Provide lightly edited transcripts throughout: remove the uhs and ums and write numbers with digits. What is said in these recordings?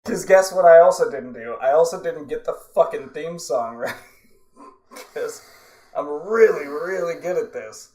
Because guess what I also didn't do? I also didn't get the fucking theme song right. Because I'm really, really good at this.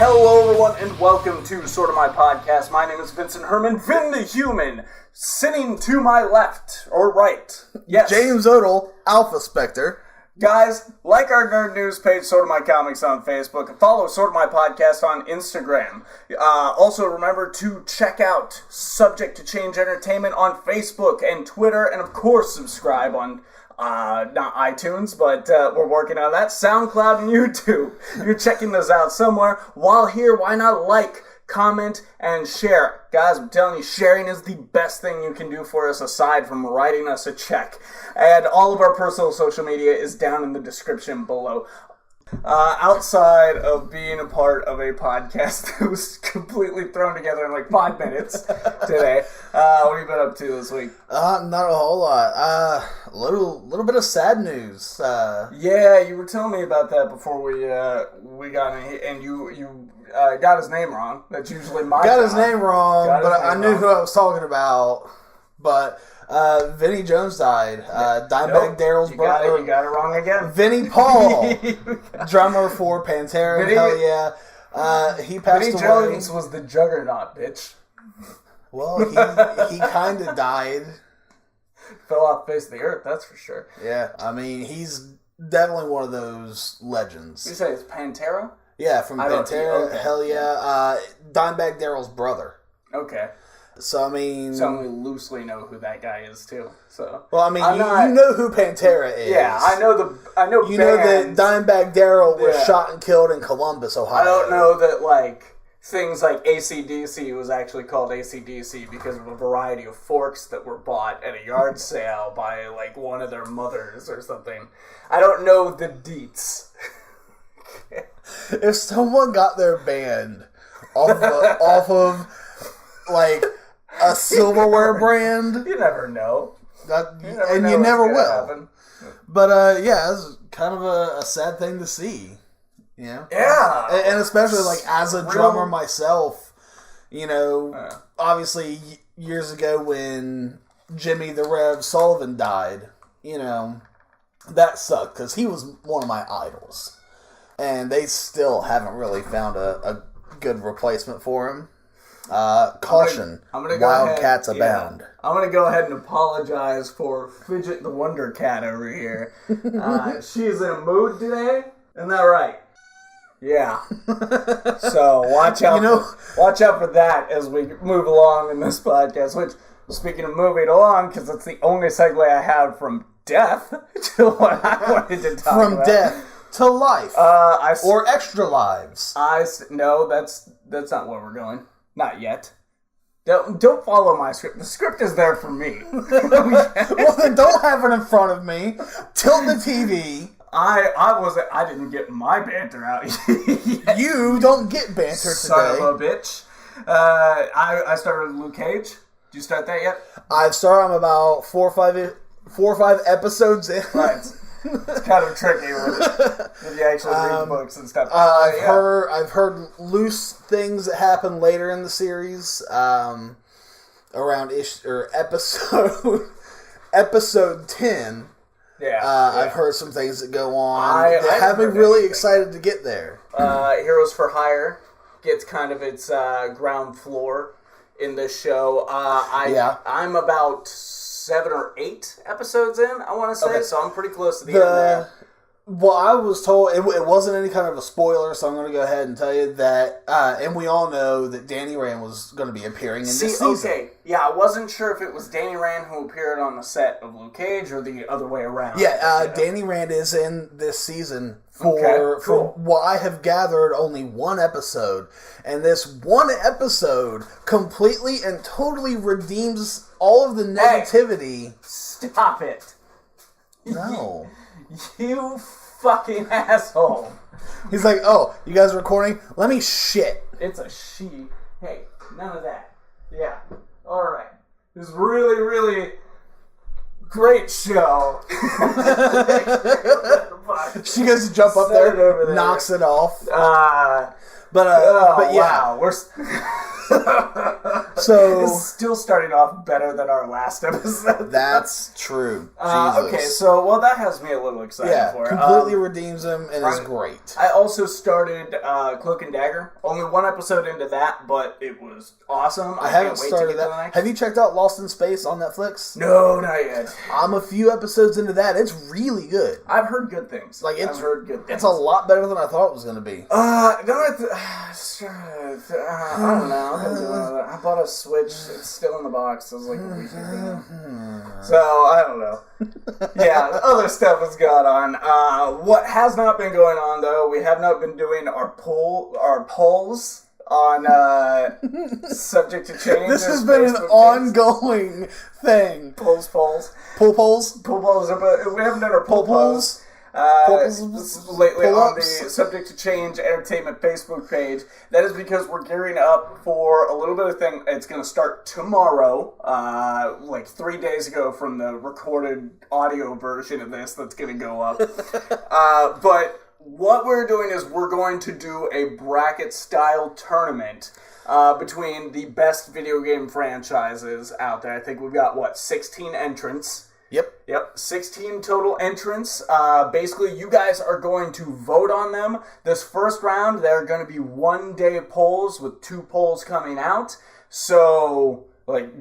Hello everyone and welcome to Sorta My Podcast. My name is Vincent Vin The Human. Sitting to my left, or right, yes. James Odle, Alphaspecter. Guys, like our Nerd News page, Sorta My Comics on Facebook, and follow Sorta My Podcast on Instagram. Also remember to check out Subject to Change Entertainment on Facebook and Twitter, and of course subscribe on not iTunes, but we're working on that. SoundCloud and YouTube. You're checking those out somewhere. While here, why not like, comment, and share? Guys, I'm telling you, sharing is the best thing you can do for us aside from writing us a check. And all of our personal social media is down in the description below. Outside of being a part of a podcast that was completely thrown together in like 5 minutes today, what have you been up to this week? Not a whole lot. A little bit of sad news. Yeah, you were telling me about that before we got in, and you got his name wrong. That's usually my got job. his name wrong, but I knew who I was talking about. But Vinnie Jones died. Dimebag Darrell's brother. You got it wrong again. Vinnie Paul, drummer for Pantera. Hell yeah. He passed Vinnie away. Jones was the juggernaut, bitch. Well, he kind of died. Fell off the face of the earth, that's for sure. Yeah, I mean, he's definitely one of those legends. You say it's Pantera? Yeah, from Pantera. Okay. Hell yeah. Dimebag Darrell's brother. Okay. So, I mean... So we loosely know who that guy is, too. So. Well, I mean, you know who Pantera is. Yeah, I know You know that Dimebag Darrell was shot and killed in Columbus, Ohio. I don't know that, like, things like AC/DC was actually called AC/DC because of a variety of forks that were bought at a yard sale by, like, one of their mothers or something. I don't know the deets. If someone got their band off of, like... a silverware brand. You never know. You never will. Happen. But, yeah, it's kind of a sad thing to see. You know? Yeah. And especially, like, as a drummer myself, you know, obviously, years ago when Jimmy the Rev Sullivan died, you know, that sucked because he was one of my idols. And they still haven't really found a good replacement for him. Caution, wildcats abound. I'm going to go ahead and apologize for Fidget the Wonder Cat over here. She is in a mood today. Isn't that right? Yeah. So watch out. Watch out for that as we move along in this podcast. Which, speaking of moving along, because it's the only segue I have from death to what I wanted to talk about. From death to life, or extra lives. No, that's not where we're going. Not yet. Don't follow my script. The script is there for me. Well, then don't have it in front of me. Tilt the TV. I didn't get my banter out yet. You don't get banter Son today. Son of a bitch. I started with Luke Cage. Did you start that yet? I've started. I'm about 4 or 5 episodes in. Right. It's kind of tricky when you actually read books and stuff. I've heard loose things that happen later in the series, around episode 10. Yeah, I've heard some things that go on that have me really excited to get there. Heroes for Hire gets kind of its ground floor in this show. I'm about 7 or 8 episodes in, I want to say, so I'm pretty close to the end there. Well, I was told, it wasn't any kind of a spoiler, so I'm going to go ahead and tell you that, and we all know that Danny Rand was going to be appearing in this season. Okay, yeah, I wasn't sure if it was Danny Rand who appeared on the set of Luke Cage or the other way around. Yeah, Danny Rand is in this season for what I have gathered, only 1 episode, and this 1 episode completely and totally redeems all of the negativity. Hey, stop it. No. You fucking asshole. He's like, oh, you guys are recording? Let me shit. It's a she. Hey, none of that. Yeah. Alright. This really, really Great show. She goes to jump up there, knocks it off. But yeah. Wow. So it's still starting off better than our last episode. That's true. Okay, so that has me a little excited for it. Completely redeems him and is great. I also started Cloak and Dagger. Only one episode into that, but it was awesome. I haven't started that. Have you checked out Lost in Space on Netflix? No, not yet. I'm a few episodes into that. It's really good. I've heard good things. I've heard good things. It's a lot better than I thought it was going to be. I don't know. I bought a Switch. It's still in the box. It was like a week ago. So, I don't know. Yeah, other stuff has gone on. What has not been going on, though, we have not been doing our polls on subject to change. This has been an ongoing thing. Polls. Poll polls? Poll polls. We haven't done our poll polls. Lately on the Subject to Change Entertainment Facebook page. That is because we're gearing up for a little bit of thing. It's going to start tomorrow, like 3 days ago from the recorded audio version of this that's going to go up. But what we're doing is we're going to do a bracket-style tournament between the best video game franchises out there. I think we've got, 16 entrants. Yep, 16 total entrants. Basically, you guys are going to vote on them. This first round, there are going to be 1 day polls with 2 polls coming out. So,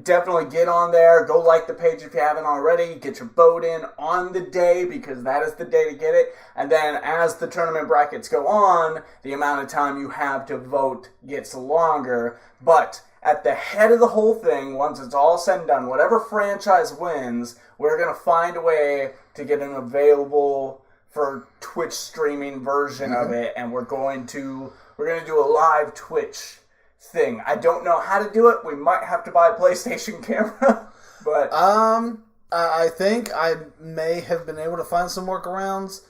definitely get on there. Go like the page if you haven't already. Get your vote in on the day because that is the day to get it. And then as the tournament brackets go on, the amount of time you have to vote gets longer. But at the head of the whole thing, once it's all said and done, whatever franchise wins, we're going to find a way to get an available for Twitch streaming version of it, and we're going to do a live Twitch thing. I don't know how to do it. We might have to buy a PlayStation camera, but I think I may have been able to find some workarounds.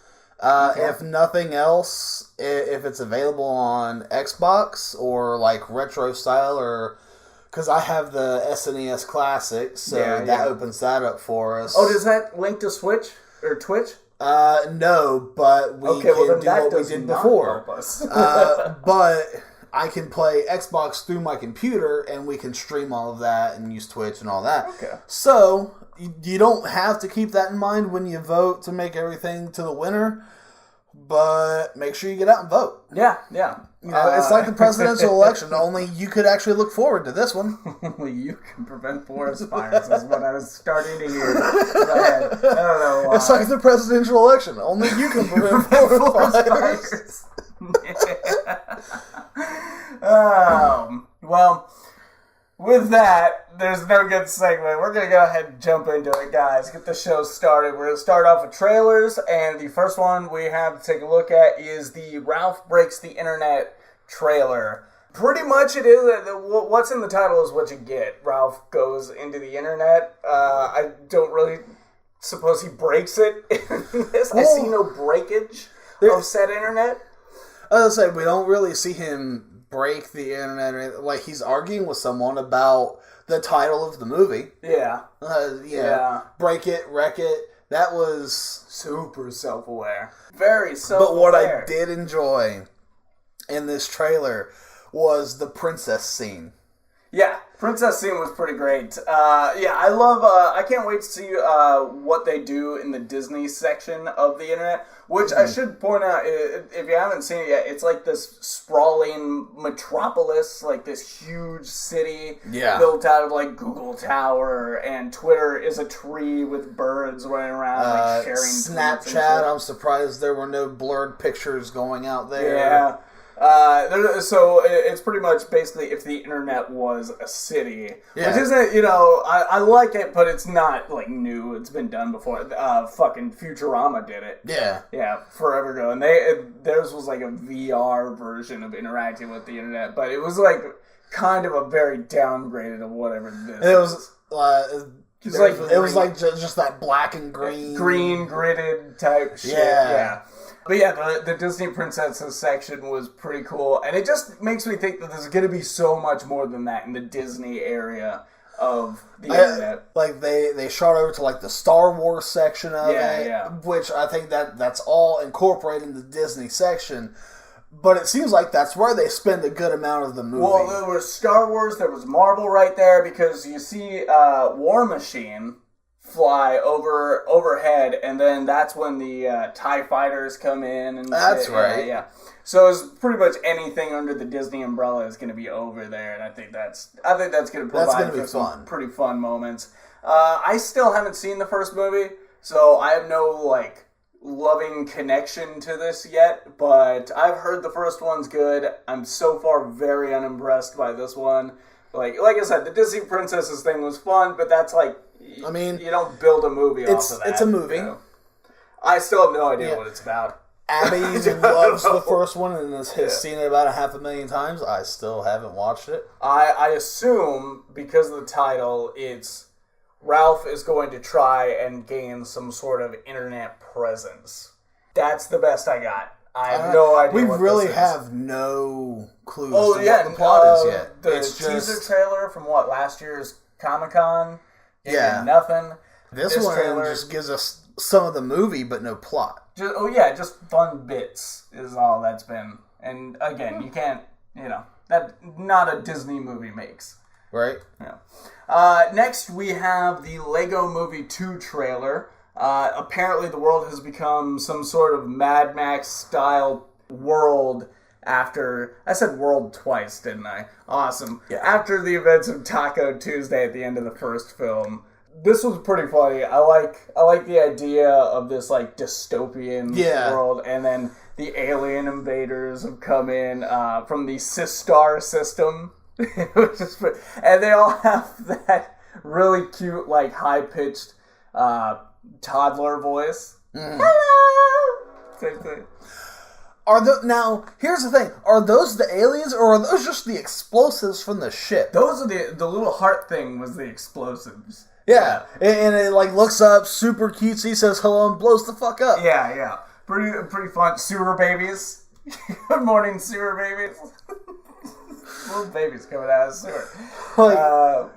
If nothing else, if it's available on Xbox or retro style, or because I have the SNES Classic, so that opens that up for us. Oh, does that link to Switch or Twitch? No, but we can do what we did before. But I can play Xbox through my computer, and we can stream all of that and use Twitch and all that. Okay. So you don't have to keep that in mind when you vote to make everything to the winner, but make sure you get out and vote. Yeah. It's like the presidential election, only you could actually look forward to this one. Only you can prevent forest fires is what I was starting to hear. I don't know why. It's like the presidential election, only you can prevent forest fires. Well, with that, there's no good segue. We're going to go ahead and jump into it, guys. Get the show started. We're going to start off with trailers, and the first one we have to take a look at is the Ralph Breaks the Internet trailer. Pretty much it is, what's in the title is what you get. Ralph goes into the internet. I don't really suppose he breaks it in this. I see no breakage of said internet. I was going to say, we don't really see him break the internet. He's arguing with someone about the title of the movie. Yeah. Break it, wreck it. That was super self-aware. Very self-aware. But what I did enjoy in this trailer was the princess scene. Yeah, princess scene was pretty great. I love, I can't wait to see what they do in the Disney section of the internet, which I should point out, if you haven't seen it yet, it's like this sprawling metropolis, like this huge city built out of Google Tower, and Twitter is a tree with birds running around, sharing Snapchat, I'm surprised there were no blurred pictures going out there. Yeah. So it's pretty much basically if the internet was a city, which isn't, I like it, but it's not new. It's been done before. Fucking Futurama did it. Yeah, forever ago, and theirs was a VR version of interacting with the internet, but it was kind of a very downgraded of whatever this. It was. It was just that black and green gridded type shit. Yeah. But yeah, the Disney Princesses section was pretty cool, and it just makes me think that there's going to be so much more than that in the Disney area. of the internet. Like they shot over to like the Star Wars section of it, which I think that's all incorporated in the Disney section. But it seems like that's where they spend a good amount of the movie. Well, there was Star Wars, there was Marvel right there, because you see War Machine fly overhead, and then that's when the TIE fighters come in. And that's shit. right. Yeah. So it's pretty much anything under the Disney umbrella is going to be over there, and I think that's going to provide for some pretty fun moments. I still haven't seen the first movie, so I have no loving connection to this yet, but I've heard the first one's good. I'm so far very unimpressed by this one. Like I said, the Disney Princesses thing was fun, but that's you don't build a movie off of that. It's a movie. You know? I still have no idea what it's about. Abby loves the first one and has seen it about 500,000 times. I still haven't watched it. I assume, because of the title, it's Ralph is going to try and gain some sort of internet presence. That's the best I got. I have no idea. We what really this have no clues to what the plot is yet. The teaser trailer from last year's Comic-Con? Nothing. This one trailer just gives us some of the movie, but no plot. Just fun bits is all that's been. And again, you can't, that not a Disney movie makes. Right? Yeah. Next, we have the Lego Movie 2 trailer. Apparently, the world has become some sort of Mad Max-style world after... I said world twice, didn't I? Awesome. Yeah. After the events of Taco Tuesday at the end of the first film. This was pretty funny. I like the idea of this, dystopian world, and then the alien invaders have come in from the Sistar system. And they all have that really cute, high-pitched toddler voice. Mm. Hello! Same thing. Now, here's the thing. Are those the aliens, or are those just the explosives from the ship? Those are the little heart thing was the explosives. Yeah. And it, looks up, super cutesy, says hello, and blows the fuck up. Yeah. Pretty fun. Sewer babies. Good morning, sewer babies. Little babies coming out of the sewer.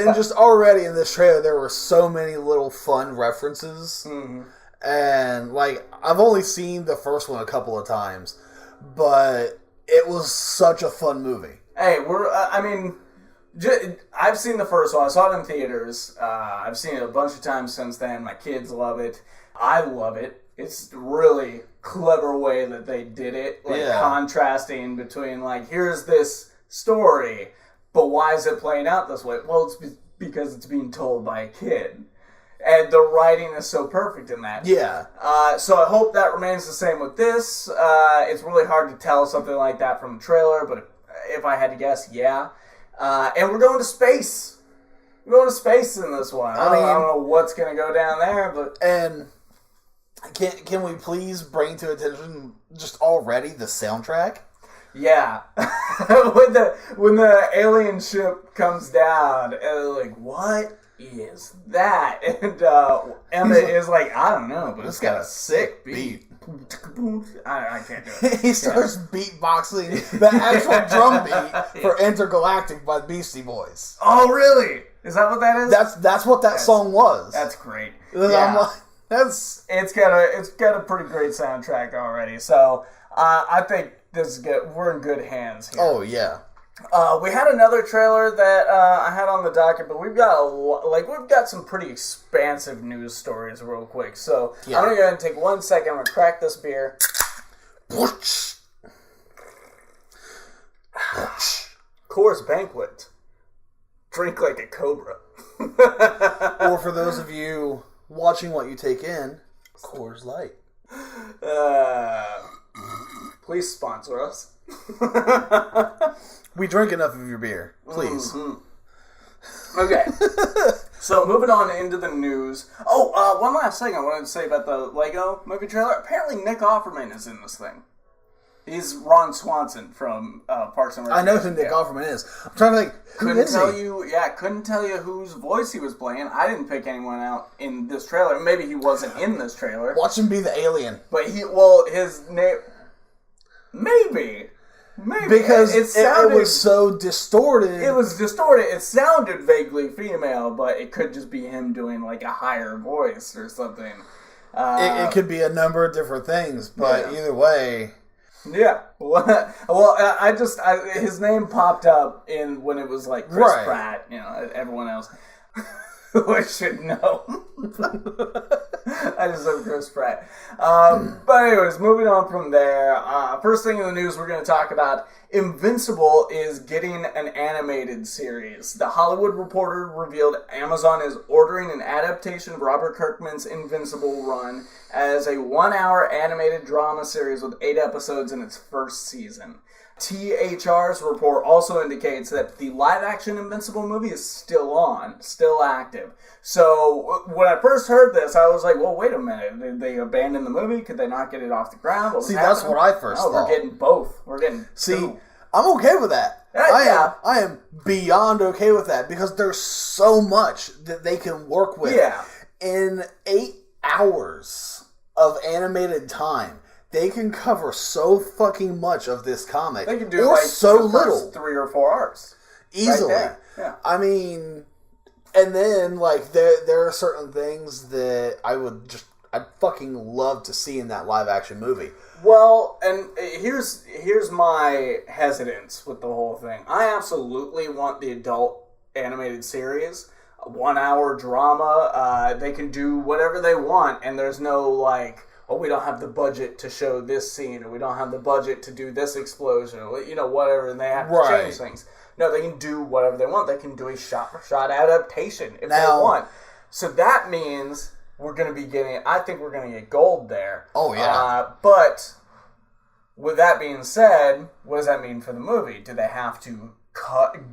And just already in this trailer, there were so many little fun references. Mm-hmm. And, I've only seen the first one a couple of times, but it was such a fun movie. Hey, I've seen the first one. I saw it in theaters. I've seen it a bunch of times since then. My kids love it. I love it. It's a really clever way that they did it. Contrasting between, here's this story, but why is it playing out this way? Well, it's because it's being told by a kid. And the writing is so perfect in that. Yeah. So I hope that remains the same with this. It's really hard to tell something like that from a trailer, but if I had to guess, yeah. And we're going to space. We're going to space in this one. I don't know what's going to go down there, but... And can we please bring to attention just already the soundtrack? Yeah. when the alien ship comes down, and they're what is that? And Emmett is I don't know, but it's got a sick beat. I can't do it. He starts beatboxing the actual drum beat for Intergalactic by Beastie Boys. Oh, really? Is that what that is? That's what that song was. That's great. Yeah. It's got a pretty great soundtrack already. So I think this is good. We're in good hands here. Oh yeah. We had another trailer that I had on the docket, but we've got some pretty expansive news stories real quick. So I'm gonna go ahead and take 1 second. I'm gonna crack this beer. Coors Banquet. Drink like a cobra. Or for those of you watching what you take in, Coors Light. Please sponsor us. We drink enough of your beer, please. Mm-hmm. Okay. So moving on into the news. One last thing I wanted to say about the Lego movie trailer. Apparently Nick Offerman is in this thing. He's Ron Swanson from Parks and Recreation. I know who Nick Offerman is. I'm trying to think. Couldn't tell you whose voice he was playing. I didn't pick anyone out in this trailer. Maybe he wasn't in this trailer. Watch him be the alien. But his name... Maybe. Maybe. Because it was so distorted. It was distorted. It sounded vaguely female, but it could just be him doing like a higher voice or something. It could be a number of different things, but either way. Yeah. Well, his name popped up when it was like Chris Pratt, everyone else. Who I should know. I just love Chris Pratt. But anyways, moving on from there. First thing in the news we're going to talk about, Invincible is getting an animated series. The Hollywood Reporter revealed Amazon is ordering an adaptation of Robert Kirkman's Invincible run as a 1-hour animated drama series with 8 episodes in its first season. THR's report also indicates that the live-action Invincible movie is still active. So when I first heard this, I was like, well, wait a minute. Did they abandon the movie? Could they not get it off the ground? That's what I first thought. We're getting both. We're getting two. I'm okay with that. I am beyond okay with that because there's so much that they can work with. Yeah. In 8 hours of animated time, they can cover so fucking much of this comic. They can do like so little. 3 or 4 arcs. Easily. Right yeah. I mean, and then like there are certain things that I'd fucking love to see in that live action movie. Well, and here's my hesitance with the whole thing. I absolutely want the adult animated series, a 1-hour drama. They can do whatever they want, and there's no like, oh, we don't have the budget to show this scene, or we don't have the budget to do this explosion, or, whatever, and they have to change things. No, they can do whatever they want. They can do a shot-for-shot adaptation if they want. So that means I think we're going to get gold there. Oh, yeah. But with that being said, what does that mean for the movie? Do they have to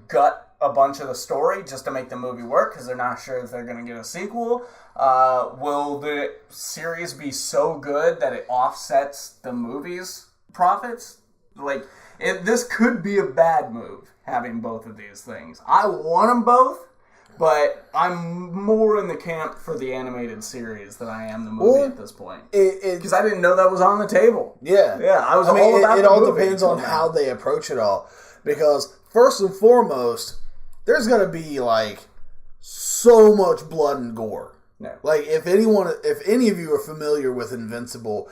gut a bunch of the story just to make the movie work because they're not sure if they're going to get a sequel? Will the series be so good that it offsets the movie's profits? This could be a bad move, having both of these things. I want them both, but I'm more in the camp for the animated series than I am the movie at this point. Because I didn't know that was on the table. Yeah. Yeah, I was all about it all depends on how they approach it all. Because, first and foremost, there's going to be, so much blood and gore. No. If any of you are familiar with Invincible,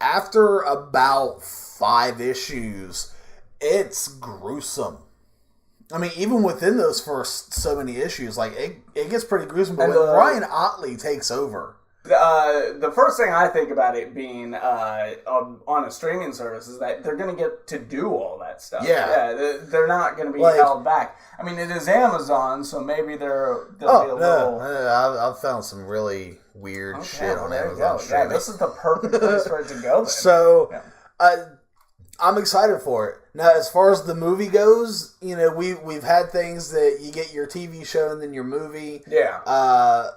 after about 5 issues, it's gruesome. I mean, even within those first so many issues, it gets pretty gruesome. But when Ryan Ottley takes over, the first thing I think about it being on a streaming service is that they're going to get to do all that stuff. Yeah, they're not going to be held back. I mean, it is Amazon, so maybe they'll be a little. I've found some really weird shit on Amazon streaming. Yeah, this is the perfect place for it to go. Then. So, I'm excited for it. Now, as far as the movie goes, we've had things that you get your TV show and then your movie. Yeah.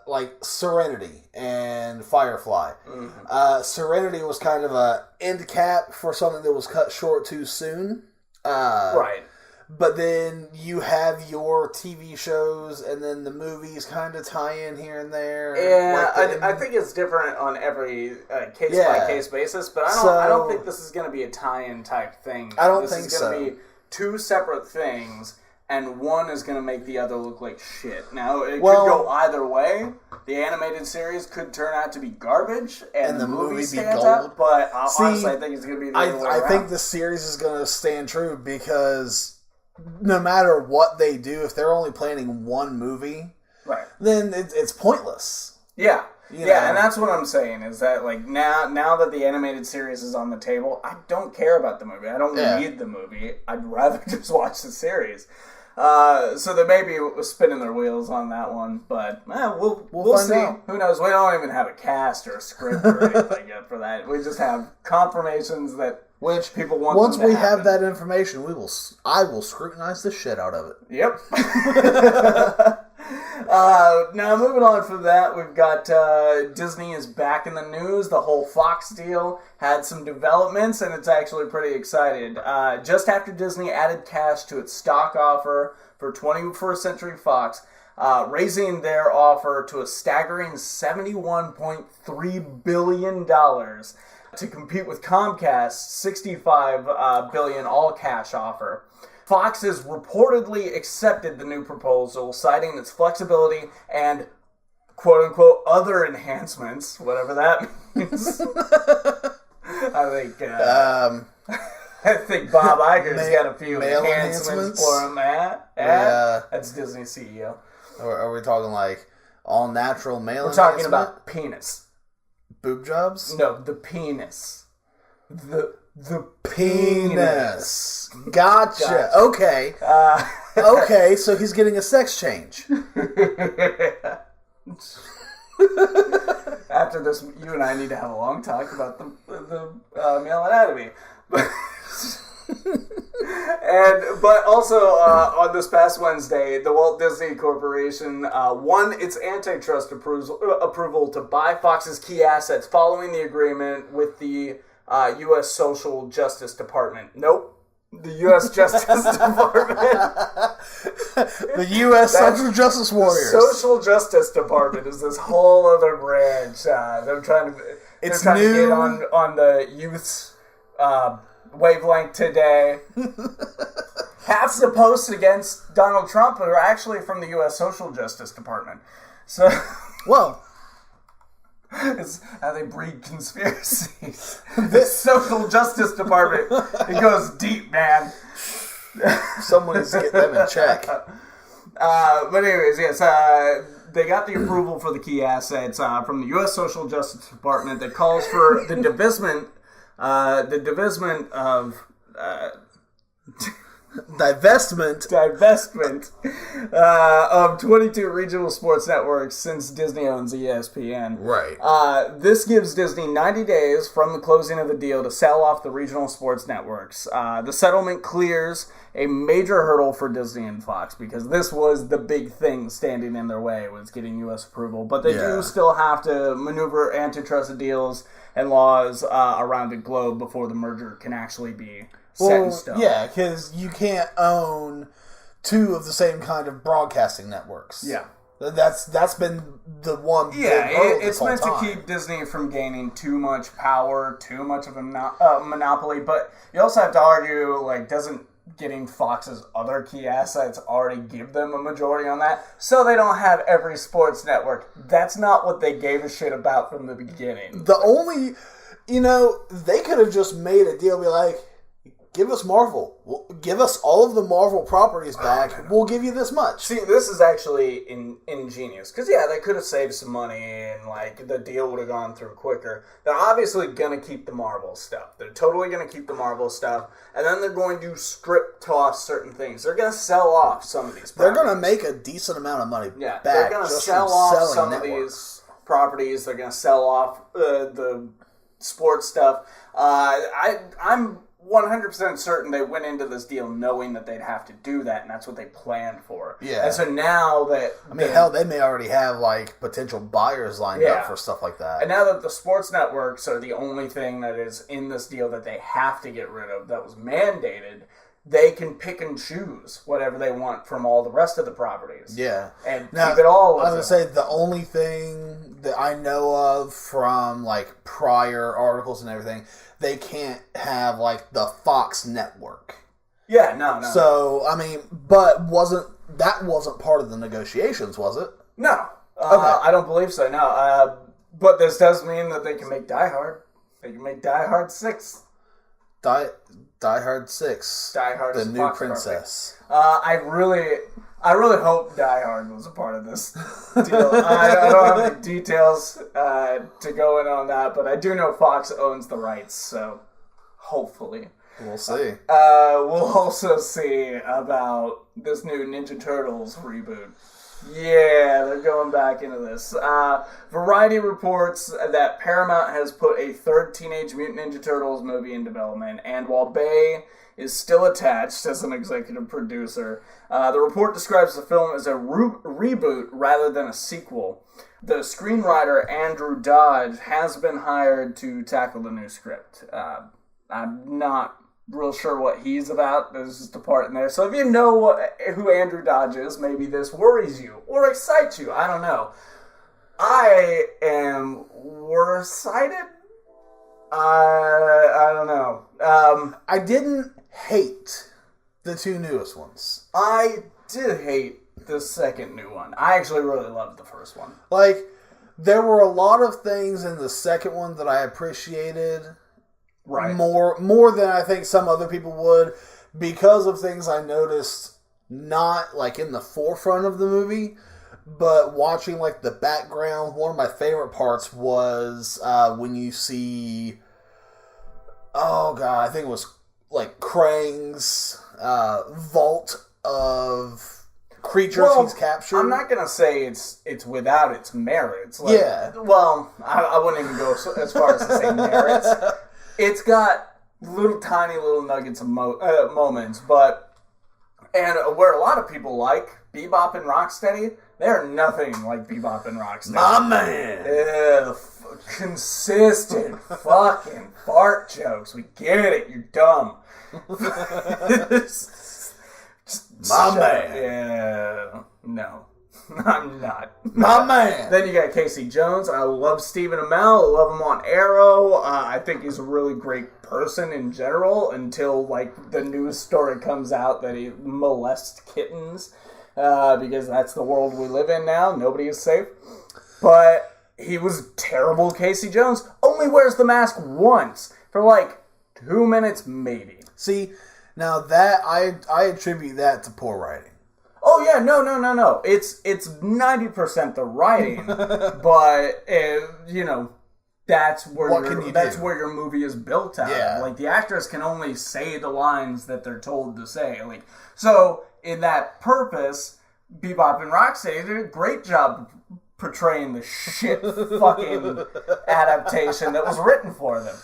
Like Serenity and Firefly. Mm-hmm. Serenity was kind of a end cap for something that was cut short too soon. Right. But then you have your TV shows and then the movies kind of tie in here and there. Yeah, I think it's different on every case-by-case basis, but I don't think this is going to be a tie-in type thing. I don't think so. This is going to be 2 separate things, and one is going to make the other look like shit. Now, it could go either way. The animated series could turn out to be garbage, and the movie stands out, but honestly, I think it's going to be the other way around. I think the series is going to stand true because no matter what they do, if they're only planning one movie, right, then it's pointless. Yeah. And that's what I'm saying, is that now that the animated series is on the table, I don't care about the movie. I don't need the movie. I'd rather just watch the series. So they may be spinning their wheels on that one, but we'll see. Out. Who knows? We don't even have a cast or a script or anything yet for that. We just have confirmations that people want. Once we have that information, I will scrutinize the shit out of it. Yep. Now moving on from that, we've got Disney is back in the news. The whole Fox deal had some developments, and it's actually pretty excited. Just after Disney added cash to its stock offer for 21st Century Fox, raising their offer to a staggering $71.3 billion to compete with Comcast's $65 billion all-cash offer. Fox has reportedly accepted the new proposal, citing its flexibility and quote-unquote other enhancements, whatever that means. I think Bob Iger's got a few enhancements for him, Yeah. That's Disney CEO. Are we talking like all-natural male We're talking about penis. Boob jobs? No, the penis. The penis. Gotcha. Okay. Okay, so he's getting a sex change. After this, you and I need to have a long talk about the male anatomy. But also on this past Wednesday, the Walt Disney Corporation won its antitrust approval to buy Fox's key assets following the agreement with the U.S. Social Justice Department. Nope. The U.S. Justice Department. The U.S. Social Justice Warriors. Social Justice Department is this whole other branch. They're trying to get on the youth's wavelength today. Half the posts against Donald Trump are actually from the U.S. Social Justice Department. So, well, it's how they breed conspiracies. The Social Justice Department, it goes deep, man. Someone needs to get them in check. But anyways, yes, they got the approval for the key assets from the U.S. Social Justice Department that calls for the divestment of 22 regional sports networks since Disney owns ESPN. Right. This gives Disney 90 days from the closing of the deal to sell off the regional sports networks. The settlement clears a major hurdle for Disney and Fox because this was the big thing standing in their way, was getting U.S. approval. But they do still have to maneuver antitrust deals and laws around the globe before the merger can actually be set in stone. Yeah, because you can't own two of the same kind of broadcasting networks. Yeah. That's been the one big hurdle it's meant to keep Disney from gaining too much power, too much of a monopoly, but you also have to argue, like, doesn't getting Fox's other key assets already give them a majority on that? So they don't have every sports network. That's not what they gave a shit about from the beginning. They could have just made a deal, be like, give us Marvel. Give us all of the Marvel properties back. We'll give you this much. See, this is actually ingenious. Because, they could have saved some money and, the deal would have gone through quicker. They're obviously going to keep the Marvel stuff. They're totally going to keep the Marvel stuff. And then they're going to script toss certain things. They're going to sell off some of these properties. They're going to make a decent amoup of money back. They're going to sell off some of these properties. They're going to sell off the sports stuff. I'm 100% certain they went into this deal knowing that they'd have to do that, and that's what they planned for. Yeah. And so now that... they may already have, potential buyers lined up for stuff like that. And now that the sports networks are the only thing that is in this deal that they have to get rid of, that was mandated, they can pick and choose whatever they want from all the rest of the properties. Yeah. And keep it all... I was going to say, the only thing that I know of from, prior articles and everything... They can't have, the Fox network. Yeah, no. So, but that wasn't part of the negotiations, was it? No. Okay. I don't believe so, no. But this does mean that they can make Die Hard. They can make Die Hard 6. Die Hard 6. Die Hard the is new Fox princess. I really hope Die Hard was a part of this deal. I don't have any details to go in on that, but I do know Fox owns the rights, so hopefully. We'll see. We'll also see about this new Ninja Turtles reboot. Yeah, they're going back into this. Variety reports that Paramount has put a third Teenage Mutant Ninja Turtles movie in development, and while Bay is still attached as an executive producer, the report describes the film as a reboot rather than a sequel. The screenwriter, Andrew Dodge, has been hired to tackle the new script. I'm not real sure what he's about. There's just a part in there. So if you know who Andrew Dodge is, maybe this worries you or excites you. I don't know. I am excited. I don't know. I didn't hate the two newest ones. I did hate the second new one. I actually really loved the first one. Like, there were a lot of things in the second one that I appreciated. Right. More than I think some other people would, because of things I noticed not like in the forefront of the movie, but watching like the background. One of my favorite parts was when you see, oh god, I think it was like Krang's vault of creatures he's captured. I'm not gonna say it's without its merits. Like, yeah. Well, I wouldn't even go as far as to say merits. It's got tiny little nuggets of moments, and where a lot of people like Bebop and Rocksteady, they're nothing like Bebop and Rocksteady. My man! Yeah, consistent fucking fart jokes. We get it, you're dumb. My man! Yeah, no. I'm not. My man! Then you got Casey Jones. I love Stephen Amell. I love him on Arrow. I think he's a really great person in general until, like, the news story comes out that he molests kittens. Because that's the world we live in now. Nobody is safe. But he was terrible, Casey Jones. Only wears the mask once. For, like, 2 minutes, maybe. See, now that, I attribute that to poor writing. Oh yeah, no. It's 90% the writing, but you know, that's where where your movie is built out. Yeah. Like the actors can only say the lines that they're told to say. Like so, in that purpose, Bebop and Rocksteady did a great job portraying the shit fucking adaptation that was written for them.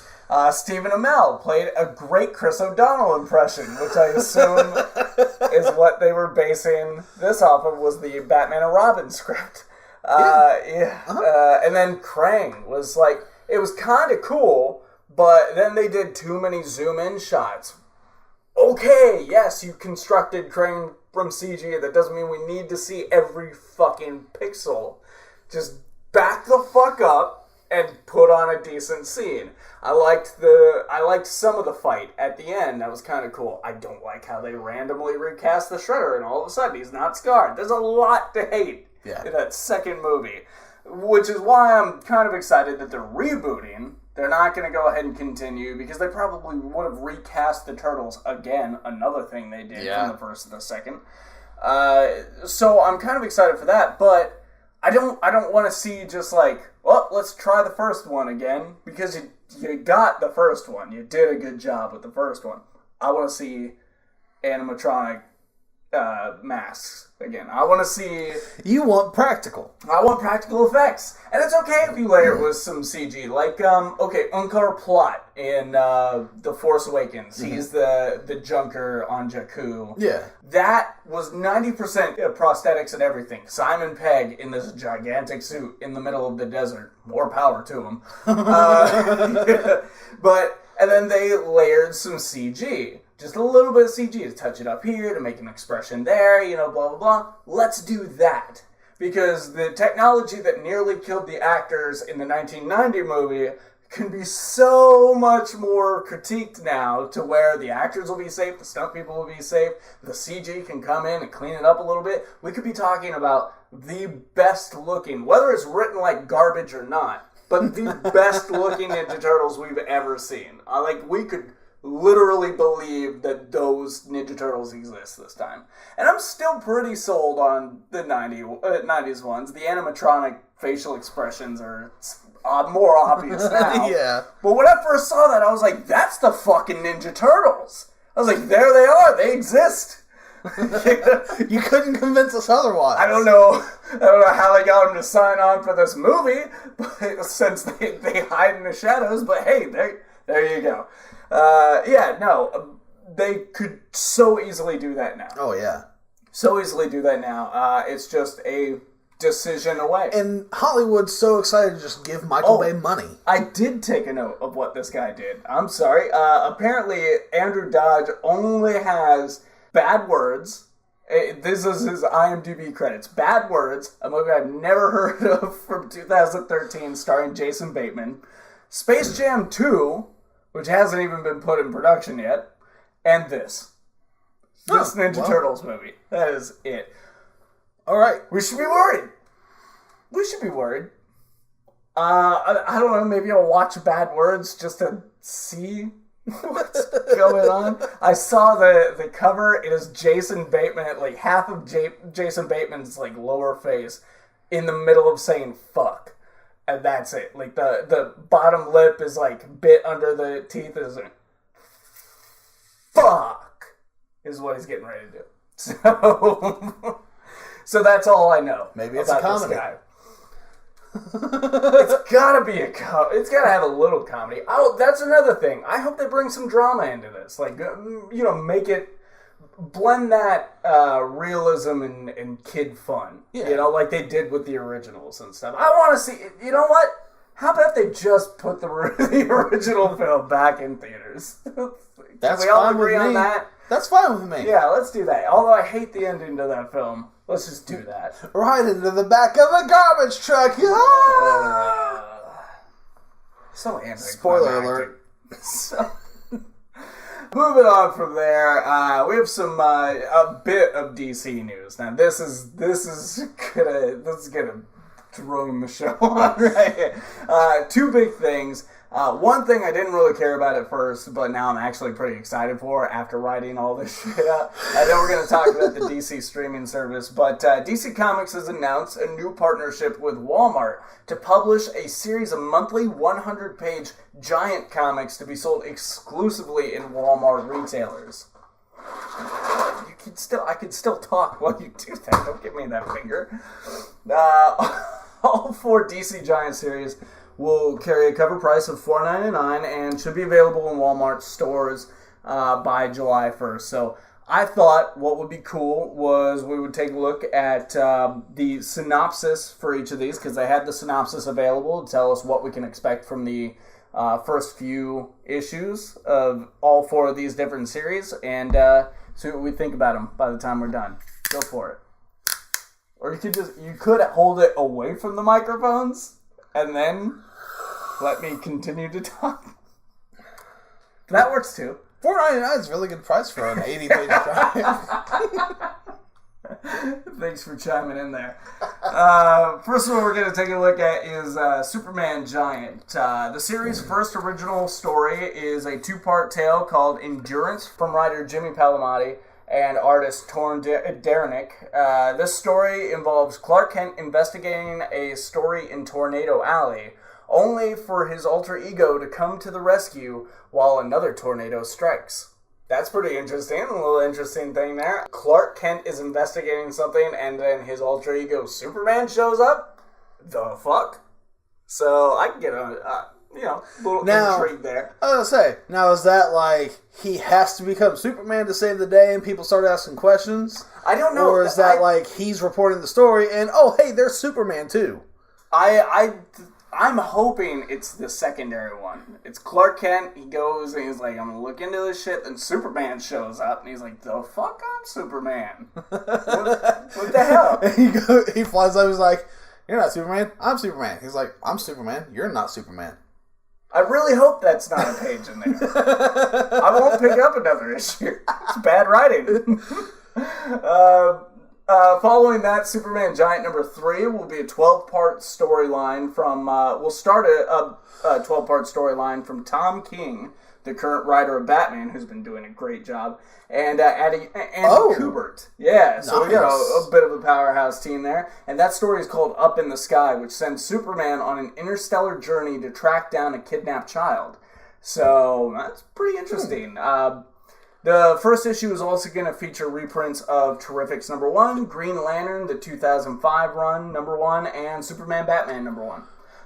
Stephen Amell played a great Chris O'Donnell impression, which I assume is what they were basing this off of, was the Batman and Robin script. And then Krang was like, it was kind of cool, but then they did too many zoom-in shots. Okay, yes, you constructed Krang from CG. That doesn't mean we need to see every fucking pixel. Just back the fuck up and put on a decent scene. I liked some of the fight at the end. That was kind of cool. I don't like how they randomly recast the Shredder and all of a sudden he's not scarred. There's a lot to hate in that second movie, which is why I'm kind of excited that they're rebooting. They're not going to go ahead and continue because they probably would have recast the Turtles again, another thing they did from the first to the second. So I'm kind of excited for that, but I don't want to see just like, well, let's try the first one again, because you got the first one. You did a good job with the first one. I want to see animatronic masks again. I want to see... You want practical. I want practical effects. And it's okay if you layer it with some CG. Like, Unkar Plot in The Force Awakens. Mm-hmm. He's the junker on Jakku. Yeah. That was 90% prosthetics and everything. Simon Pegg in this gigantic suit in the middle of the desert. More power to him. And then they layered some CG. Just a little bit of CG to touch it up here, to make an expression there, blah, blah, blah. Let's do that. Because the technology that nearly killed the actors in the 1990 movie can be so much more critiqued now, to where the actors will be safe, the stunt people will be safe, the CG can come in and clean it up a little bit. We could be talking about the best looking, whether it's written like garbage or not, but the best looking Ninja Turtles we've ever seen. We could literally believe that those Ninja Turtles exist this time. And I'm still pretty sold on the 90s ones. The animatronic facial expressions are more obvious now. Yeah. But when I first saw that, I was like, that's the fucking Ninja Turtles. I was like, there they are. They exist. You couldn't convince us otherwise. I don't know how they got them to sign on for this movie, but since they hide in the shadows. But hey, there you go. They could so easily do that now. Oh, yeah. So easily do that now. It's just a decision away. And Hollywood's so excited to just give Michael Bay money. I did take a note of what this guy did. I'm sorry. Apparently, Andrew Dodge only has Bad Words. This is his IMDb credits. Bad Words, a movie I've never heard of from 2013 starring Jason Bateman. Space Jam 2, which hasn't even been put in production yet. And this Ninja Turtles movie. That is it. All right. We should be worried. I don't know, maybe I'll watch Bad Words just to see what's going on. I saw the cover. It is Jason Bateman, like half of Jason Bateman's like lower face in the middle of saying fuck. And that's it. Like the bottom lip is like bit under the teeth is like, fuck is what he's getting ready to do. So that's all I know. Maybe it's a comedy. This guy. It's gotta be it's gotta have a little comedy. Oh, that's another thing. I hope they bring some drama into this. Like, make it, blend that realism and kid fun. Yeah. Like they did with the originals and stuff. I want to see, you know what? How about they just put the original film back in theaters? That's Can we all fine agree with on me. that? That's fine with me. Yeah, let's do that. Although I hate the ending to that film. Let's just do that. Right into the back of a garbage truck. So anticlimactic. Spoiler alert. So, moving on from there, we have some a bit of DC news. Now this is gonna drone the show on right here. Two big things. One thing I didn't really care about at first, but now I'm actually pretty excited for after writing all this shit up. I know we're going to talk about the DC streaming service, but DC Comics has announced a new partnership with Walmart to publish a series of monthly 100-page giant comics to be sold exclusively in Walmart retailers. I could still talk while you do that. Don't give me that finger. All 4 DC Giant series will carry a cover price of $4.99 and should be available in Walmart stores by July 1st. So I thought what would be cool was we would take a look at the synopsis for each of these, because they had the synopsis available to tell us what we can expect from the first few issues of all 4 of these different series, and see what we think about them by the time we're done. Go for it. Or you could hold it away from the microphones and then let me continue to talk. That works too. $4.99 is a really good price for an 80-page drive. Thanks for chiming in there. First one we're going to take a look at is Superman Giant. The series' first original story is a 2-part tale called Endurance from writer Jimmy Palmiotti and artist Torn Derenick. This story involves Clark Kent investigating a story in Tornado Alley, only for his alter ego to come to the rescue while another tornado strikes. That's pretty interesting. A little interesting thing there. Clark Kent is investigating something, and then his alter ego Superman shows up? The fuck? So I can get a little intrigue there. I was going to say, now is that like he has to become Superman to save the day and people start asking questions? I don't know. Or is that like he's reporting the story and, oh, hey, there's Superman too? I'm hoping it's the secondary one. It's Clark Kent, he goes and he's like, I'm going to look into this shit, then Superman shows up and he's like, the fuck, I'm Superman. What the hell? And he flies up, he's like, you're not Superman, I'm Superman. He's like, I'm Superman, you're not Superman. I really hope that's not a page in there. I won't pick up another issue. It's bad writing. Following that, Superman Giant number 3 will be a 12-part storyline from. We'll start a 12-part storyline from Tom King, the current writer of Batman, who's been doing a great job, and Andy Kubert. Yeah, so nice. We got a bit of a powerhouse team there. And that story is called Up in the Sky, which sends Superman on an interstellar journey to track down a kidnapped child. So that's pretty interesting. The first issue is also going to feature reprints of Terrifics number 1, Green Lantern, the 2005 run number 1, and Superman Batman number 1.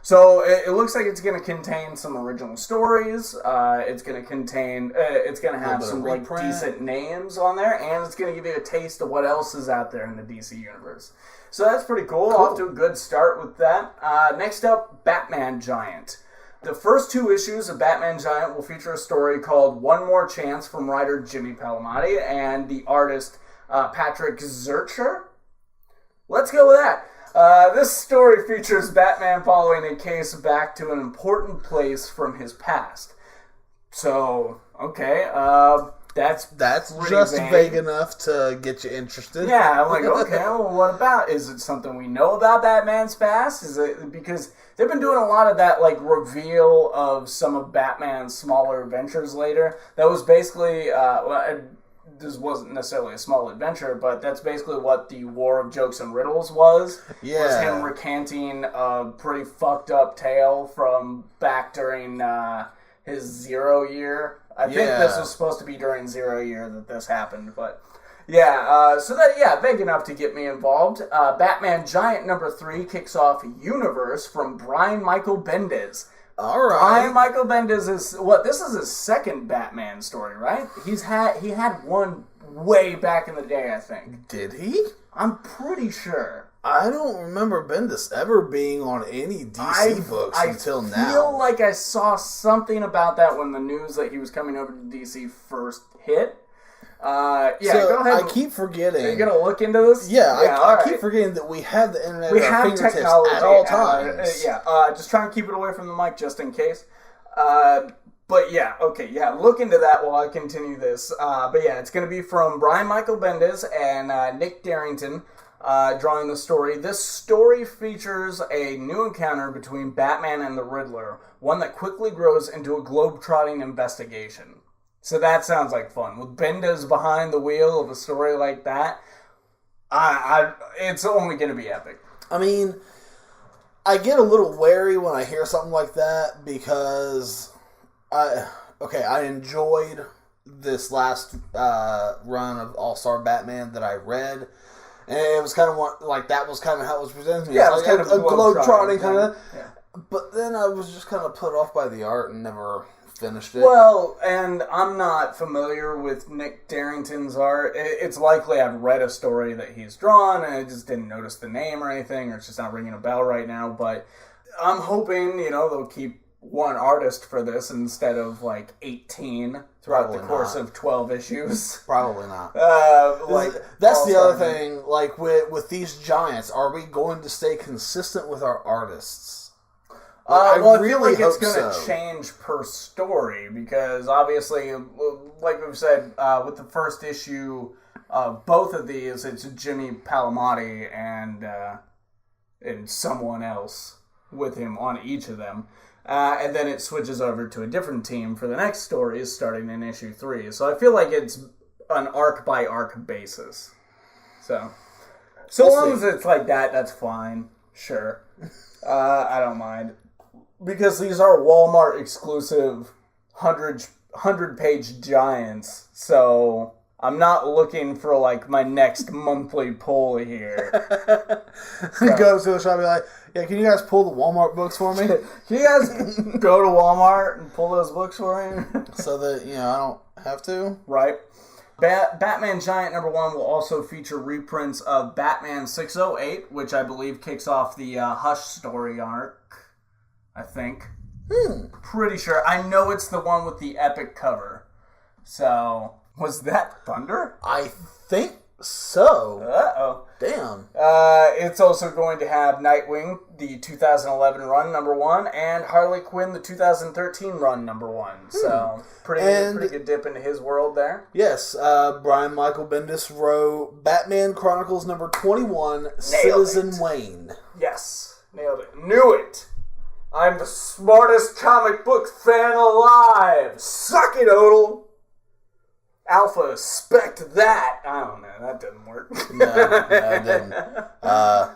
So it looks like it's going to contain some original stories. It's going to have some like decent names on there, and it's going to give you a taste of what else is out there in the DC universe. So that's pretty cool. Off to a good start with that. Next up, Batman Giant. The first 2 issues of Batman Giant will feature a story called One More Chance from writer Jimmy Palmiotti and the artist Patrick Zurcher. Let's go with that. This story features Batman following a case back to an important place from his past. So, okay, that's just vague enough to get you interested. Yeah, I'm like, okay, well, what about? Is it something we know about Batman's past? Is it because they've been doing a lot of that, like, reveal of some of Batman's smaller adventures later? That was basically, this wasn't necessarily a small adventure, but that's basically what the War of Jokes and Riddles was. Yeah. Was him recanting a pretty fucked up tale from back during his 0 year. I think this was supposed to be during 0 year that this happened, but vague enough to get me involved. Batman Giant number 3 kicks off Universe from Brian Michael Bendis. All right. Brian Michael Bendis this is his second Batman story, right? He had one way back in the day, I think. Did he? I'm pretty sure. I don't remember Bendis ever being on any DC books until now. I feel like I saw something about that when the news that he was coming over to DC first hit. Go ahead. I keep forgetting. Are you going to look into this? I keep forgetting that we have the internet at our fingertips at all times. Just trying to keep it away from the mic just in case. Look into that while I continue this. It's going to be from Brian Michael Bendis and Nick Darrington drawing the story. This story features a new encounter between Batman and the Riddler, one that quickly grows into a globe-trotting investigation. So that sounds like fun. With Bendis behind the wheel of a story like that, it's only going to be epic. I mean, I get a little wary when I hear something like that because I enjoyed this last run of All-Star Batman that I read, and it was kind of that was kind of how it was presented to me. Yeah, it was kind of a globe-trotting kind of. Yeah. But then I was just kind of put off by the art and never finished it. Well, and I'm not familiar with Nick Darrington's art. It's likely I've read a story that he's drawn and I just didn't notice the name or anything, or it's just not ringing a bell right now. But I'm hoping, they'll keep one artist for this instead of 18 throughout the course of 12 issues. Probably not. That's the other thing. With these giants, are we going to stay consistent with our artists? I feel like it's going to change per story because obviously, like we've said, with the first issue of both of these, it's Jimmy Palmiotti and someone else with him on each of them. And then it switches over to a different team for the next stories starting in issue 3. So I feel like it's an arc-by-arc basis. So long as it's like that, that's fine. Sure. I don't mind. Because these are Walmart exclusive 100-page giants, so I'm not looking for my next monthly pull here. Go to the shop and be like, yeah, can you guys pull the Walmart books for me? Can you guys go to Walmart and pull those books for me? So that, I don't have to? Right. Batman Giant number 1 will also feature reprints of Batman 608, which I believe kicks off the Hush story arc. I think. Pretty sure. I know it's the one with the epic cover. So, was that Thunder? I think so. Uh-oh. Damn. It's also going to have Nightwing, the 2011 run, number 1, and Harley Quinn, the 2013 run, number 1. So, pretty good dip into his world there. Yes, Brian Michael Bendis wrote Batman Chronicles number 21, Citizen Wayne. Yes. Nailed it. Knew it. I'm the smartest comic book fan alive. Suck it, Odle. Alpha, spect that. I don't know. That didn't work. No, it didn't. Well,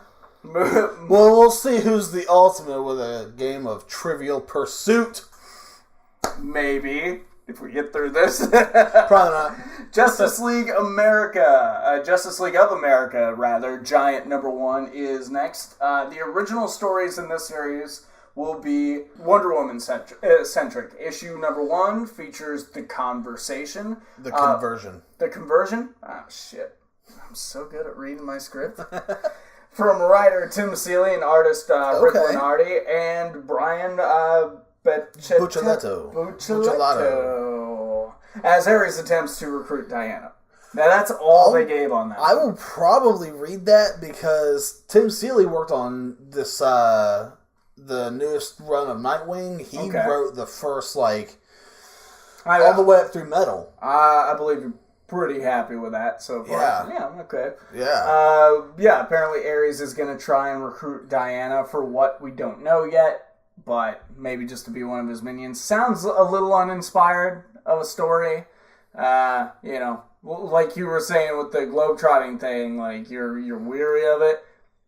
we'll see who's the ultimate with a game of Trivial Pursuit. Maybe. If we get through this. Probably not. Justice League of America, Giant number 1 is next. The original stories in this series will be Wonder Woman centric. Issue number 1 features The Conversation. The Conversion. The Conversion? Ah, shit. I'm so good at reading my script. From writer Tim Seeley and artist Rick Lenardi and Brian Buccellato as Ares attempts to recruit Diana. Now that's all they gave on that. I will probably read that because Tim Seeley worked on this, the newest run of Nightwing. He wrote the first, all the way up through Metal. I believe you're pretty happy with that so far. Yeah, okay. Yeah. Apparently Ares is going to try and recruit Diana for what we don't know yet, but maybe just to be one of his minions. Sounds a little uninspired of a story. Like you were saying with the globetrotting thing, like you're weary of it.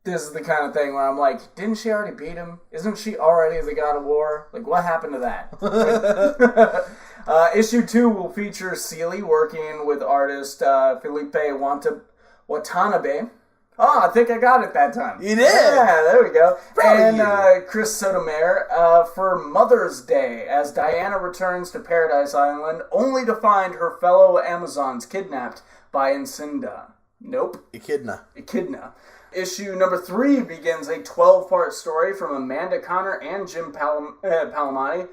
This is the kind of thing where I'm like, didn't she already beat him? Isn't she already the god of war? Like, what happened to that? Issue 2 will feature Seeley working with artist Felipe Watanabe. Oh, I think I got it that time. You did? Yeah, there we go. And Chris Sotomayor for Mother's Day as Diana returns to Paradise Island only to find her fellow Amazons kidnapped by Incinda. Nope. Echidna. Issue number 3 begins a 12-part story from Amanda Connor and Jim Palmiotti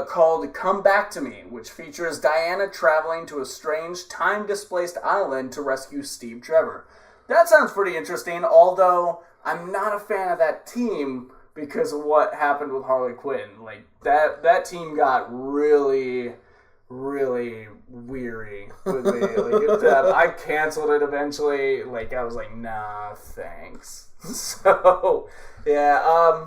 called Come Back to Me, which features Diana traveling to a strange, time-displaced island to rescue Steve Trevor. That sounds pretty interesting, although I'm not a fan of that team because of what happened with Harley Quinn. Like, that team got really, really weary with me. I canceled it eventually. I was like, nah, thanks. So, yeah,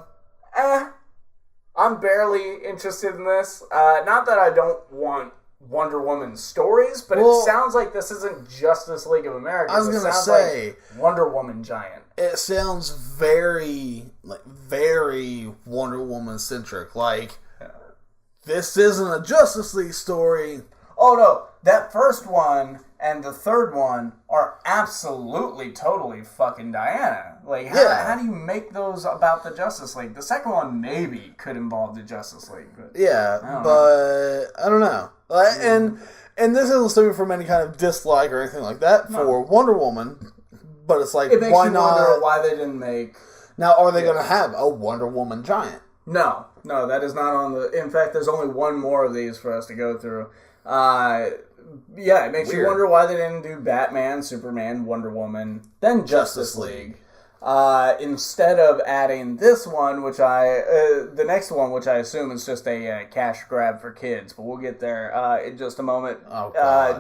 I'm barely interested in this. Not that I don't want Wonder Woman stories, but it sounds like this isn't Justice League of America. I was going to say, like Wonder Woman Giant. It sounds very Wonder Woman centric. This isn't a Justice League story. Oh no, that first one and the third one are absolutely, totally fucking Diana. How do you make those about the Justice League? The second one maybe could involve the Justice League. But I don't know. And this isn't stemming from any kind of dislike or anything like that for Wonder Woman, but it's like, it makes why you not? Wonder why they didn't make... Now, are they going to have a Wonder Woman Giant? No, that is not on the... In fact, there's only one more of these for us to go through. It makes you wonder why they didn't do Batman, Superman, Wonder Woman, then Justice League. Instead of adding this one, the next one, which I assume is just a cash grab for kids, but we'll get there in just a moment.